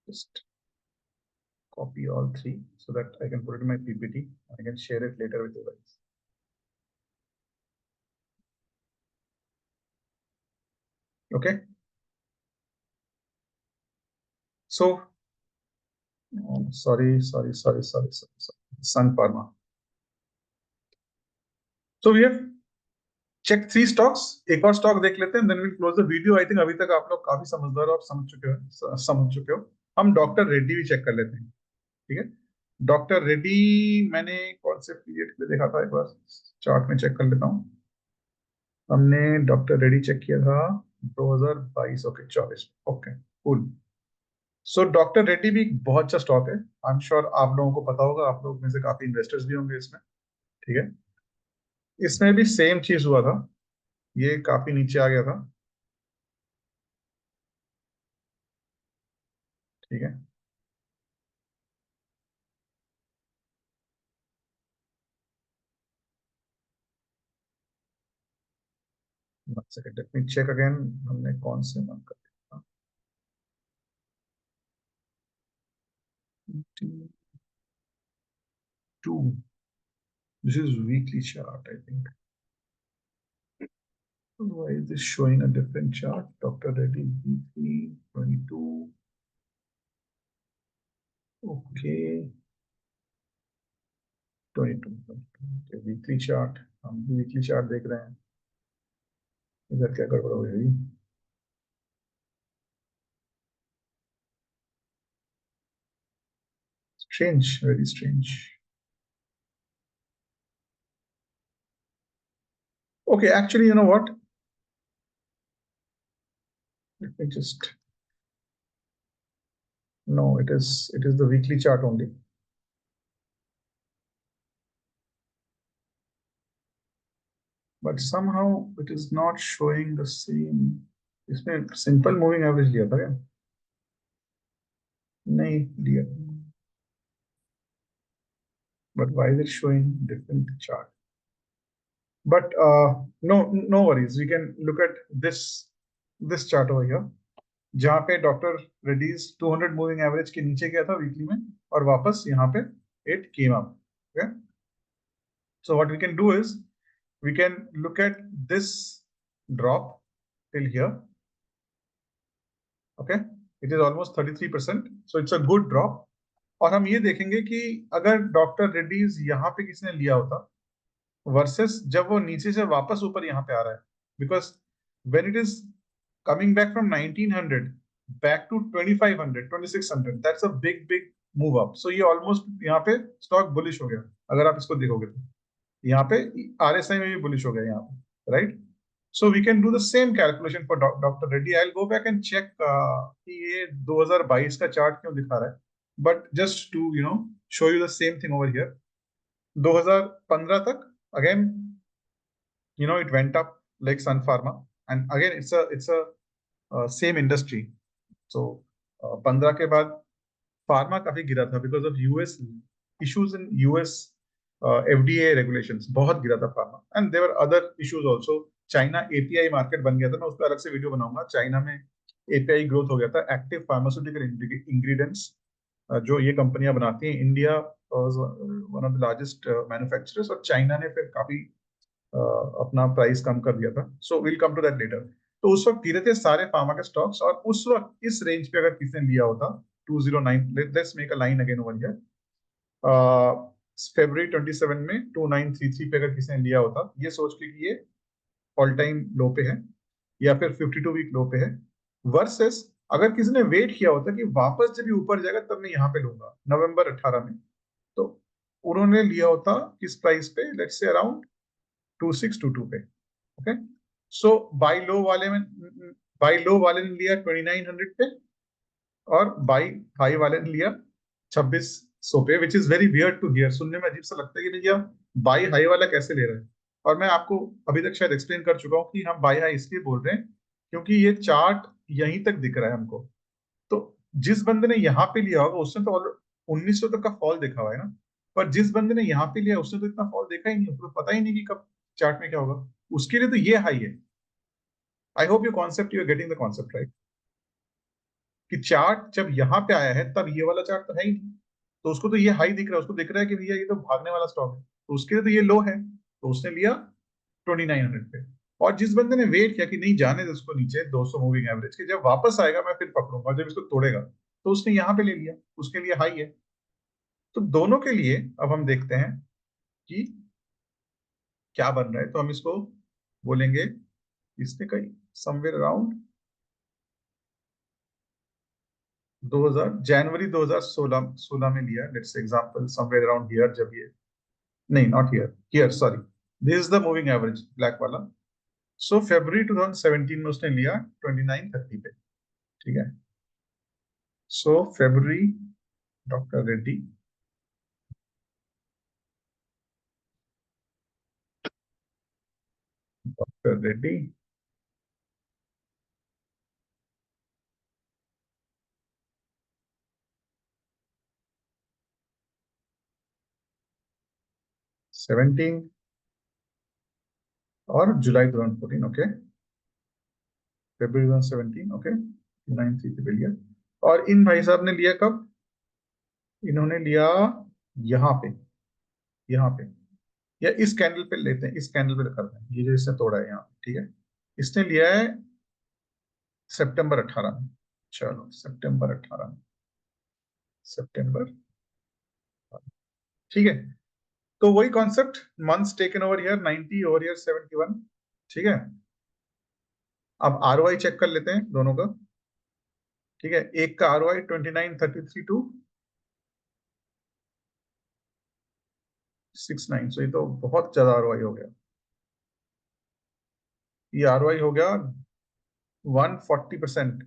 Just copy all three so that I can put it in my PPT. I can share it later with you guys. Okay. So, sorry. Sun Pharma. So we have checked 3 stocks. एक और stock देख लेते हैं, then we'll close the video. I think अभी तक आप लोग काफी समझदार और समझ चुके हो। हम डॉक्टर रेड्डी भी चेक कर लेते हैं, ठीक है। डॉक्टर रेड्डी मैंने कौन से पीरियड पे देखा था, एक बार चार्ट में चेक कर लेता हूँ। हमने डॉक्टर रेड्डी चेक किया था 2022, okay 24, okay cool. So doctor Reddy भी एक बहुत अच्छा स्टॉक है। आई एम श्योर आप लोगों को पता होगा, आप लोग में से काफी इन्वेस्टर्स भी होंगे इसमें, ठीक है। इसमें भी सेम चीज हुआ था, ये काफी नीचे आ गया था, ठीक है। Second let me check again, हमने कौन से मंथ का देखा। 2, this is weekly chart I think. Why is this showing a different chart? Dr. Reddy weekly 22. Okay, 22। okay, weekly chart, हम भी वीकली चार्ट देख रहे हैं। इधर क्या गड़बड़ हो गई? Strange, very strange. Okay, actually, you know what? Let me just. No, it is the weekly chart only. But somehow it is not showing the same. इसमें simple moving average लिया था क्या? नहीं लिया। But why is it showing different chart? But no worries. We can look at this chart over here, जहाँ पे doctor Reddy's 200 moving average के नीचे गया था वीकली में, और वापस यहाँ पे it came up. Okay. So what we can do is we can look at this drop till here. Okay, it is almost 33%, so it's a good drop. और हम ये देखेंगे कि अगर डॉक्टर रेड्डीज यहाँ पे किसने लिया होता वर्सेस जब वो नीचे से वापस ऊपर यहाँ पे आ रहा है, because when it is coming back from 1900 back to 2500 2600, that's a big move up. So ये almost यहाँ पे स्टॉक बुलिश हो गया, अगर आप इसको देखोगे तो यहाँ पे RSI में भी बुलिश हो गया यहाँ पे, right. So we can do the same calculation for Dr. Reddy. I'll go back and check कि ये 2022 का चार्ट क्यों दिखा रहा है, but just to show you the same thing over here, 2015 तक again it went up like Sun Pharma, and again it's a same industry. So 15 के बाद फार्मा काफी गिरा था because of US issues in US FDA regulations, बहुत गिरा था pharma, and there were other issues also China API market बन गया था, मैं उस पर अलग से वीडियो बनाऊंगा। चाइना में एपीआई ग्रोथ हो गया था, एक्टिव फार्मास्यूटिकल इंग्रेडिएंट्स, जो ये कंपनियां बनाती हैं। India one of the largest manufacturers, और चाइना ने फिर काफी अपना प्राइस कम कर दिया था। So will come to that later. तो उस वक्त गिरे थे सारे फार्मा के स्टॉक्स, और उस वक्त इस रेंज पे अगर किसी ने लिया होता 209, let's make a line again over here, February 27 में 2933 पे अगर किसी ने लिया होता, ये सोच के कि ये ऑल टाइम लो पे है या फिर 52 वीक लो पे है, वर्सेस अगर किसी ने वेट किया होता कि वापस जब ये ऊपर जाएगा तब मैं यहाँ पे लूंगा नवंबर 18 में, तो उन्होंने लिया होता किस प्राइस पे, लेट्स से अराउंड 2622 पे। ओके, सो बाई लो वाले ने लिया 2900 पे, और बाई हाई वाले ने लिया 2600 पे, which is very weird to hear. सुनने में अजीब सा लगता है कि भैया बाई हाई वाला कैसे ले रहे हैं। और मैं आपको अभी तक शायद एक्सप्लेन कर चुका हूँ कि हम बाई हाई इसलिए बोल रहे हैं क्योंकि ये चार्ट यहीं तक दिख रहा है हमको। तो जिस बंदे ने यहाँ पे लिया होगा उसने तो 1900 तक का फॉल देखा हुआ है ना, पर जिस बंदे ने यहाँ पे लिया उसने तो इतना फॉल देखा ही नहीं, उसको तो पता ही नहीं कि कब चार्ट में क्या होगा। उसके लिए तो ये हाई है। I hope you are getting the concept right, कि चार्ट जब यहाँ पे आया है तब ये वाला चार्ट तो है ही नहीं, तो उसको तो ये हाई दिख रहा है, उसको दिख रहा है कि भैया ये तो भागने वाला स्टॉक है, तो उसके लिए तो ये लो है, तो उसने लिया 2900 पे। और जिस बंदे ने वेट किया कि नहीं जाने दे उसको नीचे 200 मूविंग एवरेज के, जब वापस आएगा मैं फिर पकड़ूंगा, जब इसको तोड़ेगा, तो उसने यहाँ पे ले लिया, उसके लिए हाई है। तो दोनों के लिए अब हम देखते हैं कि क्या बन रहा है। तो हम इसको बोलेंगे, इसने कहीं समवेयर अराउंड 2000 जनवरी 2016 में लिया, let's example somewhere around here, जब ये नहीं, not here, here sorry, this is the moving average black वाला। सो फरवरी 2017 में उसने लिया 2930 पे, ठीक है। सो फरवरी, doctor Reddy, doctor Reddy, seventeen, और जुलाई 2014, ओके, फरवरी 2017, ओके, 2930 पे लिया। और इन भाई साहब ने लिया कब, इन्होंने लिया यहाँ पे, यहाँ पे, या इस कैंडल पे लेते हैं, इस कैंडल पे करते हैं, ये जो इसने तोड़ा है यहाँ पे, ठीक है। इसने लिया है सितंबर 18 में, चलो सितंबर 18 में, सितंबर, ठीक है। तो वही concept, months taken over here 90, over here 71, ठीक है। अब आरओआई चेक कर लेते हैं दोनों का, ठीक है। एक का आरओआई 2933 टू 69, सो ये तो बहुत ज्यादा आरओआई हो गया, ये आरओआई हो गया 140%,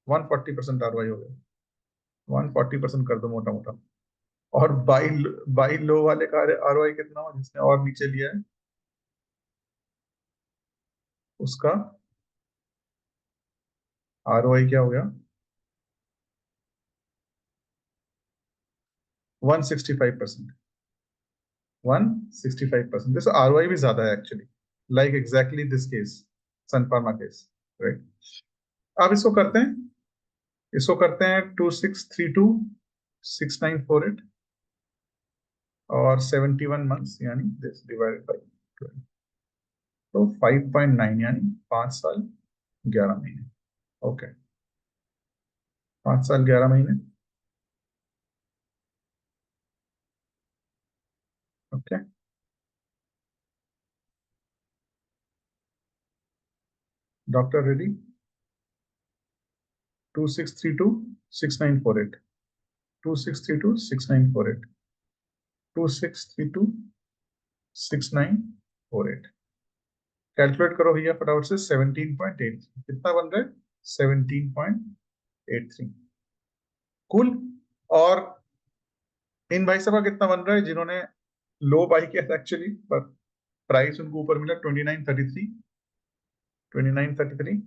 140% आरओआई हो गया, 140% कर दो मोटा मोटा। और बाई बाई लो वाले का आरओआई कितना हो, जिसने और नीचे लिया है उसका आरओआई क्या हो गया, 165%, 165%। दिस आरओआई भी ज्यादा है actually, like exactly this case, Sun Pharma case, right. अब इसको करते हैं, इसको करते हैं 2632 6948, और 71 मंथ्स यानी दिस डिवाइडेड बाई 12, तो 5.9 यानी 5 साल 11 महीने, ओके, 5 साल 11 महीने, ओके। डॉक्टर रेड्डी, 2632 6948, 2632 6948, 2632 6948, कैलकुलेट करो भैया फटाफट से, 17.8 कितना बन रहा है, 17.83, कुल। और इन भाई साहब का कितना बन रहा है जिन्होंने लो बाई किया था एक्चुअली, पर प्राइस उनको ऊपर मिला 2933, 2933,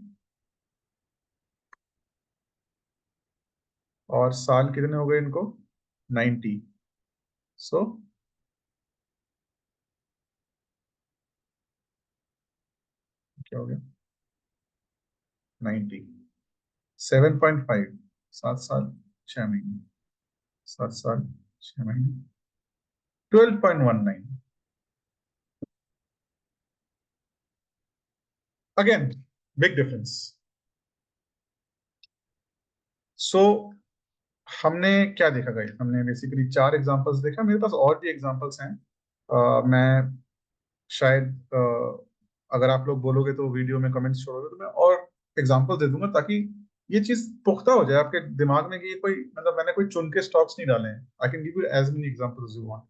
और साल कितने हो गए इनको, 90। सो क्या हो गया 90, 7.5, 7 साल 6 महीने, 7 साल 6 महीने, 12.19। Again big difference. सो हमने क्या देखा गाइस, हमने बेसिकली 4 एग्जांपल्स देखा, मेरे पास और भी एग्जांपल्स हैं। मैं शायद अगर आप लोग बोलोगे तो वीडियो में कमेंट्स छोड़ोगे तो मैं और एग्जांपल दे दूंगा, ताकि ये चीज पुख्ता हो जाए आपके दिमाग में कि ये कोई मतलब मैंने कोई चुन के स्टॉक्स नहीं डाले हैं। I can give you as many examples you want.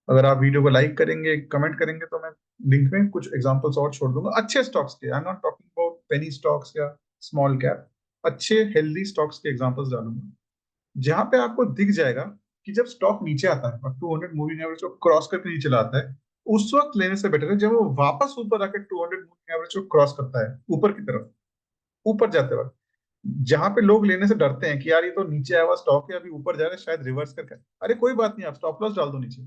अगर आप वीडियो को लाइक करेंगे, कमेंट करेंगे, तो मैं लिंक में कुछ एग्जांपल्स और छोड़ दूंगा अच्छे स्टॉक्स के। आई am not talking about penny stocks या स्मॉल कैप, अच्छे हेल्दी स्टॉक्स के एग्जांपल्स डालूंगा, जहां पे आपको दिख जाएगा कि जब स्टॉक नीचे आता है और 200 मूविंग एवरेज को क्रॉस करके नीचे लाता है, उस वक्त लेने से बेटर है जब वो वापस ऊपर आकर 200 मूविंग एवरेज को क्रॉस करता है ऊपर की तरफ, ऊपर जाते वक्त। जहां पे लोग लेने से डरते हैं कि यार ये तो नीचे आया हुआ स्टॉक है, अभी ऊपर जा रहा है, शायद रिवर्स करके, अरे कोई बात नहीं, आप स्टॉप लॉस डाल दो नीचे।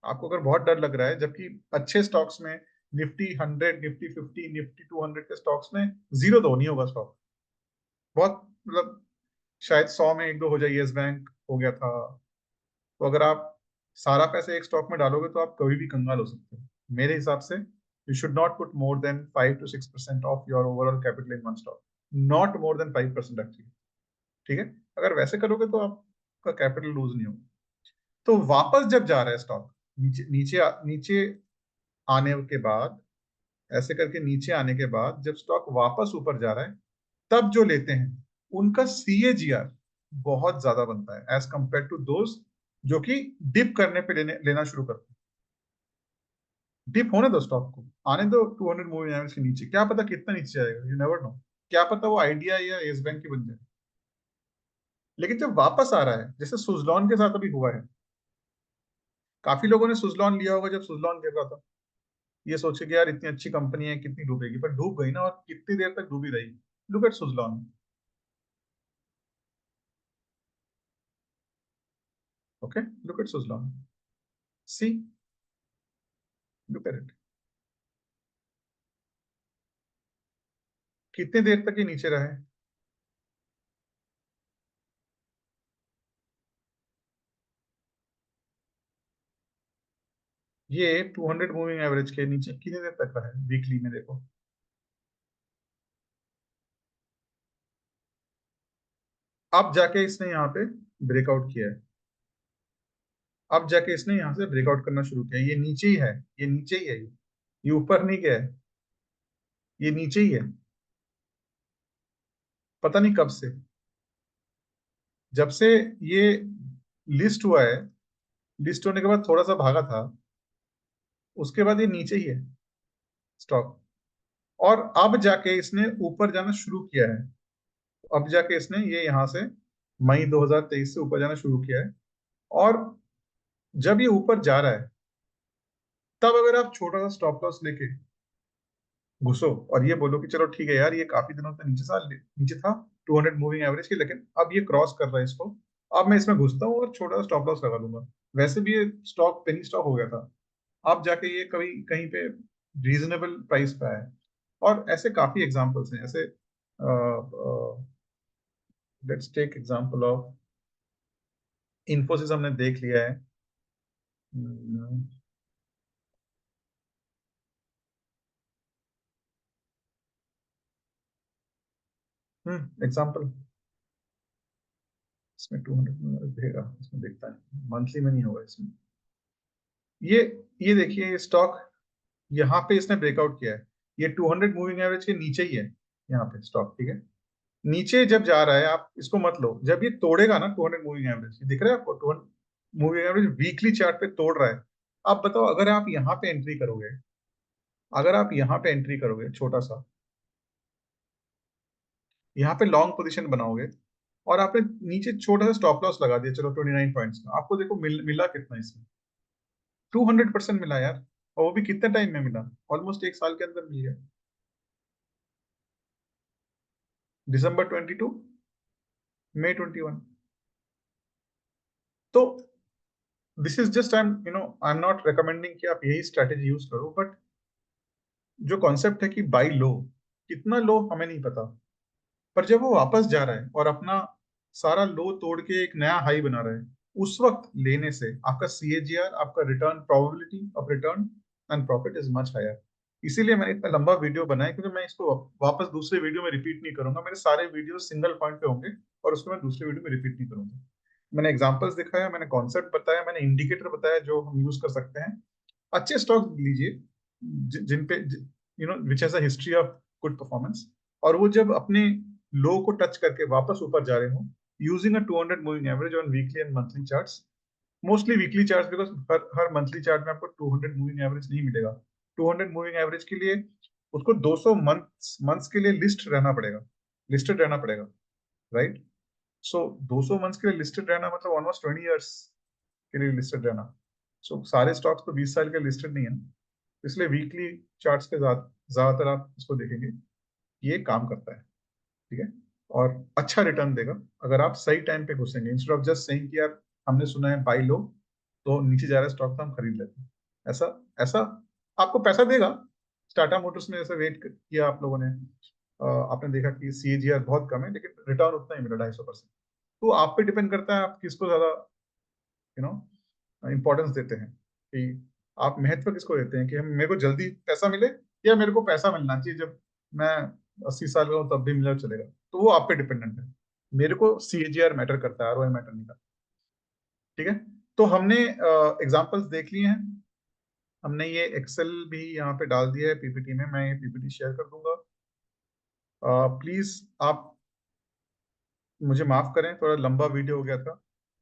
आपको अगर बहुत डर लग रहा है, जबकि अच्छे स्टॉक्स में निफ्टी 100, निफ्टी 50, निफ्टी 200 के स्टॉक्स में जीरो तो नहीं होगा स्टॉक। बहुत मतलब शायद 100 में एक दो हो जाए, येस बैंक हो गया था। तो अगर आप सारा पैसे एक स्टॉक में डालोगे तो आप कभी भी कंगाल हो सकते हो। मेरे हिसाब से you should not put more than 5 to 6% of your overall capital in one stock, not more than 5% actually. ठीक है, अगर वैसे करोगे तो आपका कैपिटल लूज नहीं होगा। तो वापस जब जा रहा है स्टॉक नीचे नीचे नीचे आने के बाद, ऐसे करके नीचे आने के बाद जब स्टॉक वापस ऊपर जा रहा है, तब जो लेते हैं उनका CAGR बहुत ज्यादा बनता है एज कंपेयर टू दोस्त जो कि डिप करने पे लेना शुरू करते हैं। डिप होने दो, स्टॉक को आने दो 200 मूविंग एवरेज के नीचे, क्या पता कितना नीचे जाएगा, यू नेवर नो। क्या पता वो आइडिया या येस बैंक की बन जाए। लेकिन जब वापस आ रहा है, जैसे सुजलॉन के साथ अभी हुआ है, काफी लोगों ने सुजलॉन लिया होगा जब सुजलॉन गिर रहा था, ये सोचे कि यार इतनी अच्छी कंपनी है कितनी डूबेगी, पर डूब गई ना, और कितनी देर तक डूबी रही। Look at Suzlon. Okay, look at Suzlon, see, look at it, कितनी देर तक ये नीचे रहे। ये 200 मूविंग एवरेज के नीचे कितनी देर तक रहा है, वीकली में देखो। अब जाके इसने यहाँ पे ब्रेकआउट किया है, अब जाके इसने यहाँ से ब्रेकआउट करना शुरू किया, ये नीचे ही है, ये नीचे ही है, ये ऊपर नहीं गया है, ये नीचे ही है। पता नहीं कब से, जब से ये लिस्ट हुआ है, लिस्ट होने के बाद थोड़ा सा भागा था, उसके बाद ये नीचे ही है स्टॉक। और अब जाके इसने ऊपर जाना शुरू किया है, अब जाके इसने ये यहाँ से मई 2023 से ऊपर जाना शुरू किया है। और जब ये ऊपर जा रहा है, तब अगर आप छोटा सा स्टॉप लॉस लेके घुसो और ये बोलो कि चलो ठीक है यार, ये काफी दिनों तक नीचे था 200 मूविंग एवरेज की, लेकिन अब ये क्रॉस कर रहा है इसको, अब मैं इसमें घुसता हूँ और छोटा सा स्टॉप लॉस लगा लूंगा। वैसे भी ये स्टॉक पेनी स्टॉक हो गया था, अब जाके ये कभी कहीं पे रीजनेबल प्राइस पे आया है। और ऐसे काफी एग्जांपल्स हैं ऐसे। Let's take example of Infosys, हमने देख लिया है। एग्जांपल, इसमें 200 देगा, इसमें देखता है मंथली में नहीं होगा इसमें। ये ये देखिए, ये स्टॉक यहाँ पे इसने ब्रेकआउट किया है, ये 200 मूविंग एवरेज के नीचे ही है यहाँ पे स्टॉक। ठीक है, नीचे जब जा रहा है, आप इसको मत लो, जब ये तोड़ेगा ना 200 मूविंग एवरेज, दिख रहा है आपको 200 मूविंग एवरेज वीकली चार्ट पे तोड़ रहा है। आप बताओ, अगर आप यहाँ पे एंट्री करोगे, अगर आप यहाँ पे एंट्री करोगे छोटा सा, यहाँ पे लॉन्ग पोजीशन बनाओगे, और आपने नीचे छोटा सा स्टॉप लॉस लगा दिया, चलो 29 पॉइंट्स का, आपको देखो मिला कितना इसमें, 200% मिला यार। और वो भी कितने टाइम में मिला, ऑलमोस्ट 1 साल के अंदर मिल गया, दिसंबर 22, मई 21। तो this is just, I am not recommending कि आप यही स्ट्रैटेजी यूज करो, बट जो कॉन्सेप्ट है कि बाई लो, कितना लो हमें नहीं पता, पर जब वो वापस जा रहा है और अपना सारा लो तोड़ के एक नया हाई बना रहा है, उस वक्त लेने से आपका CAGR, आपका return, probability of return and profit is much higher. इसीलिए मैंने इतना लंबा वीडियो बनाया, क्योंकि मैं इसको वापस दूसरे वीडियो में रिपीट नहीं करूंगा। मेरे सारे वीडियो सिंगल पॉइंट पे होंगे और उसको मैं दूसरे वीडियो में रिपीट नहीं करूंगा। मैंने एग्जांपल्स दिखाया, मैंने कॉन्सेप्ट बताया, मैंने इंडिकेटर बताया जो हम यूज कर सकते हैं। अच्छे स्टॉक लीजिए जिन पे which has a history of good performance, और वो जब अपने लो को टच करके वापस ऊपर जा रहे हो, using a 200 moving average on weekly and monthly charts, mostly weekly charts, because her monthly chart में आपको 200 मूविंग एवरेज नहीं मिलेगा। 200 मूविंग एवरेज के लिए उसको 200 मंथ्स के लिए लिस्टेड रहना पड़ेगा, राइट? सो 200 मंथ्स के लिए लिस्टेड रहना मतलब ऑलमोस्ट 20 ईयर्स के लिए लिस्टेड रहना। सो सारे स्टॉक्स तो 20 साल के लिस्टेड नहीं है, इसलिए वीकली चार्ट्स के ज्यादातर आप इसको देखेंगे, ये काम करता है, ठीक है, और अच्छा रिटर्न देगा अगर आप सही टाइम पे घुसेंगे, इंस्टेड ऑफ जस्ट सेइंग कि यार हमने सुना है बाई लो, तो नीचे जा रहा है स्टॉक तो हम खरीद लेते हैं। ऐसा ऐसा आपको पैसा देगा। टाटा मोटर्स में जैसे वेट किया आप लोगों ने, आपने देखा कि CAGR बहुत कम है लेकिन रिटर्न उतना ही मिला, 250%। तो आप पे डिपेंड करता है आप किसको ज्यादा इंपॉर्टेंस देते हैं, कि आप महत्व किसको देते हैं, कि हम मेरे को जल्दी पैसा मिले या मेरे को पैसा मिलना चाहिए जब मैं 80 साल का हूँ तब भी मिला चलेगा। तो वो आप पे डिपेंडेंट है। मेरे को CAGR मैटर करता है, ROI मैटर नहीं करता, ठीक है। तो हमने एग्जांपल्स देख लिए हैं, हमने ये एक्सेल भी यहाँ पे डाल दिया है PPT में, मैं ये PPT शेयर कर दूंगा। प्लीज आप मुझे माफ करें, थोड़ा लंबा वीडियो हो गया था,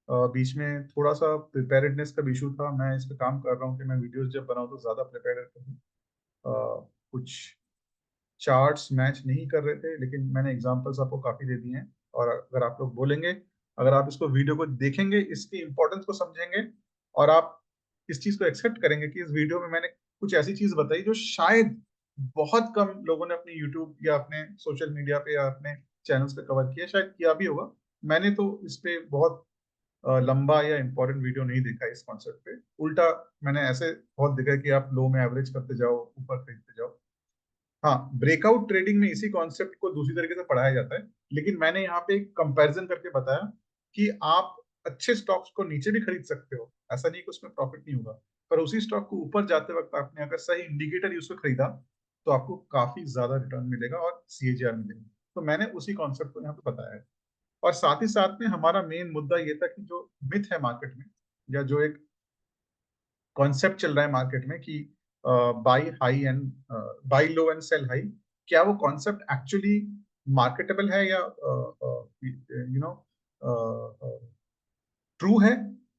बीच में थोड़ा सा प्रिपेयर्डनेस का इशू था। मैं इस पे काम कर रहा हूँ कि मैं वीडियोस जब बनाऊँ तो ज्यादा प्रिपेयर करूँ। कुछ चार्ट्स मैच नहीं कर रहे थे, लेकिन मैंने एग्जांपल्स आपको काफी दे दिए हैं, और अगर आप लोग बोलेंगे, अगर आप इसको वीडियो को देखेंगे, इसकी इंपॉर्टेंस को समझेंगे, और आप इस चीज को एक्सेप्ट करेंगे कि इस वीडियो में मैंने कुछ ऐसी चीज बताई जो शायद बहुत कम लोगों ने अपने यूट्यूब या अपने सोशल मीडिया पे या अपने चैनल्स पे कवर किया, शायद किया भी होगा। मैंने तो इस पे बहुत लंबा या इंपॉर्टेंट वीडियो नहीं देखा है इस कॉन्सेप्ट पे। उल्टा मैंने ऐसे बहुत देखा है कि आप लो में एवरेज करते जाओ, ऊपर खरीदते जाओ। हाँ, ब्रेकआउट ट्रेडिंग में इसी कॉन्सेप्ट को दूसरी तरीके से पढ़ाया जाता है, लेकिन मैंने यहाँ पे एक कंपैरिजन करके बताया कि आप अच्छे स्टॉक्स को नीचे भी खरीद सकते हो, ऐसा नहीं कि उसमें प्रॉफिट नहीं होगा, पर उसी स्टॉक को ऊपर जाते वक्त आपने अगर सही इंडिकेटर यूज कर खरीदा तो आपको काफी ज्यादा रिटर्न मिलेगा और CAGR मिलेगा। तो मैंने उसी कॉन्सेप्ट को यहाँ पे बताया है। और साथ ही साथ में हमारा मेन मुद्दा ये था कि जो मिथ है मार्केट में, या जो एक कॉन्सेप्ट चल रहा है मार्केट में कि buy high and buy low and sell high, क्या वो कॉन्सेप्ट एक्चुअली मार्केटेबल है, या ट्रू है?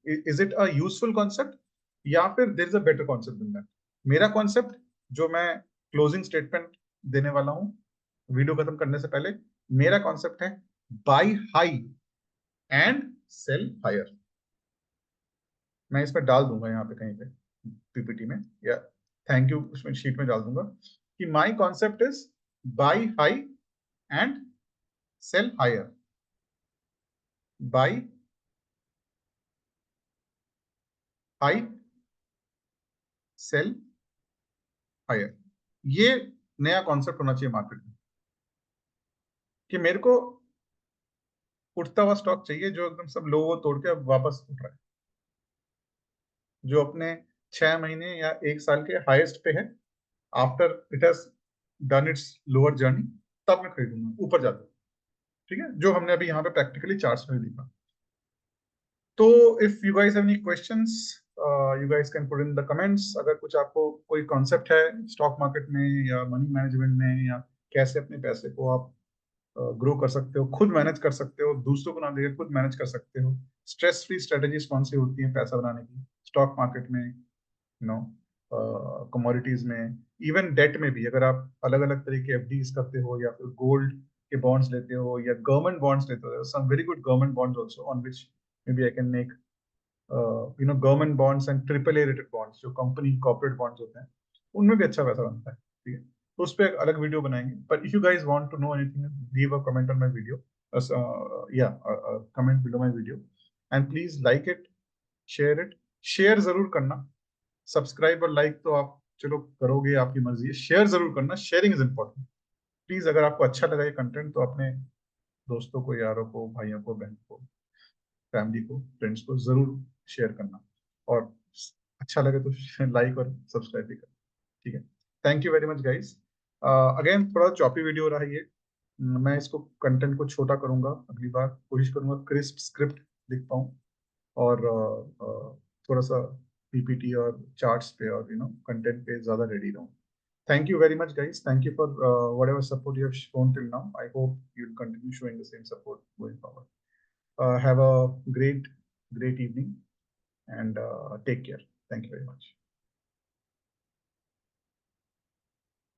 Is it a useful concept, या फिर there is a better concept than that? मेरा कॉन्सेप्ट जो मैं क्लोजिंग स्टेटमेंट देने वाला हूँ वीडियो खत्म करने से पहले, मेरा कॉन्सेप्ट है buy high and sell higher. मैं इसमें डाल दूंगा यहाँ पे कहीं पे PPT में, या थैंक यू उसमें शीट में डाल दूंगा कि my concept is buy high and sell higher. Buy high, sell higher, ये नया कॉन्सेप्ट होना चाहिए मार्केट में, कि मेरे को उठता हुआ स्टॉक चाहिए जो एकदम सब लो वो तोड़ के अब वापस उठ रहा है, जो अपने 6 महीने या 1 साल के हाईएस्ट पे है, after it has done it's lower journey, तब मैं खरीदूंगा ऊपर जाता, ठीक है, जो हमने अभी यहाँ पे प्रैक्टिकली चार्ट्स में देखा। तो if you guys have any questions, you guys can put in the comments. अगर कुछ आपको कोई कॉन्सेप्ट है स्टॉक मार्केट में या मनी मैनेजमेंट में, या कैसे अपने पैसे को आप ग्रो कर सकते हो, खुद मैनेज कर सकते हो, दूसरों को ना देकर खुद मैनेज कर सकते हो, स्ट्रेस फ्री स्ट्रेटेजीज कौन सी होती है पैसा बनाने की स्टॉक मार्केट में, नो कमोडिटीज में, इवन डेट में भी, अगर आप अलग अलग तरह के FDs करते हो, या फिर गोल्ड के बॉन्ड्स लेते हो, या गवर्नमेंट बॉन्ड्स लेते हो, some very good government bonds also on which may be I can make government bonds and AAA rated bonds, जो कंपनी कॉर्पोरेट बॉन्ड्स होते हैं, उनमें भी अच्छा पैसा बनता है, ठीक है। तो उस पर एक अलग वीडियो बनाएंगे, but if you guys want to know anything, leave a comment on my video, या comment below my video, and please like it, share it. Share जरूर करना, सब्सक्राइब और लाइक तो आप चलो करोगे, आपकी मर्जी है। शेयर जरूर करना, शेयरिंग इज इम्पोर्टेंट। प्लीज अगर आपको अच्छा लगा ये कंटेंट तो अपने दोस्तों को, यारों को, भाइयों को, बहन को, फैमिली को, फ्रेंड्स को जरूर शेयर करना। और अच्छा लगे तो लाइक और सब्सक्राइब भी करना। ठीक है, thank you very much guys. Again थोड़ा चॉपी वीडियो रहा है ये, मैं इसको कंटेंट को छोटा करूंगा, अगली बार कोशिश करूंगा क्रिस्प स्क्रिप्ट लिख पाऊँ, और थोड़ा सा पीपीटी और चार्ट्स पे और कंटेंट पे ज्यादा रेडी रहूँ। Thank you very much, guys. Thank you for whatever support you have shown till now. I hope you'll continue showing the same support going forward. Have a great evening, and take care. Thank you very much.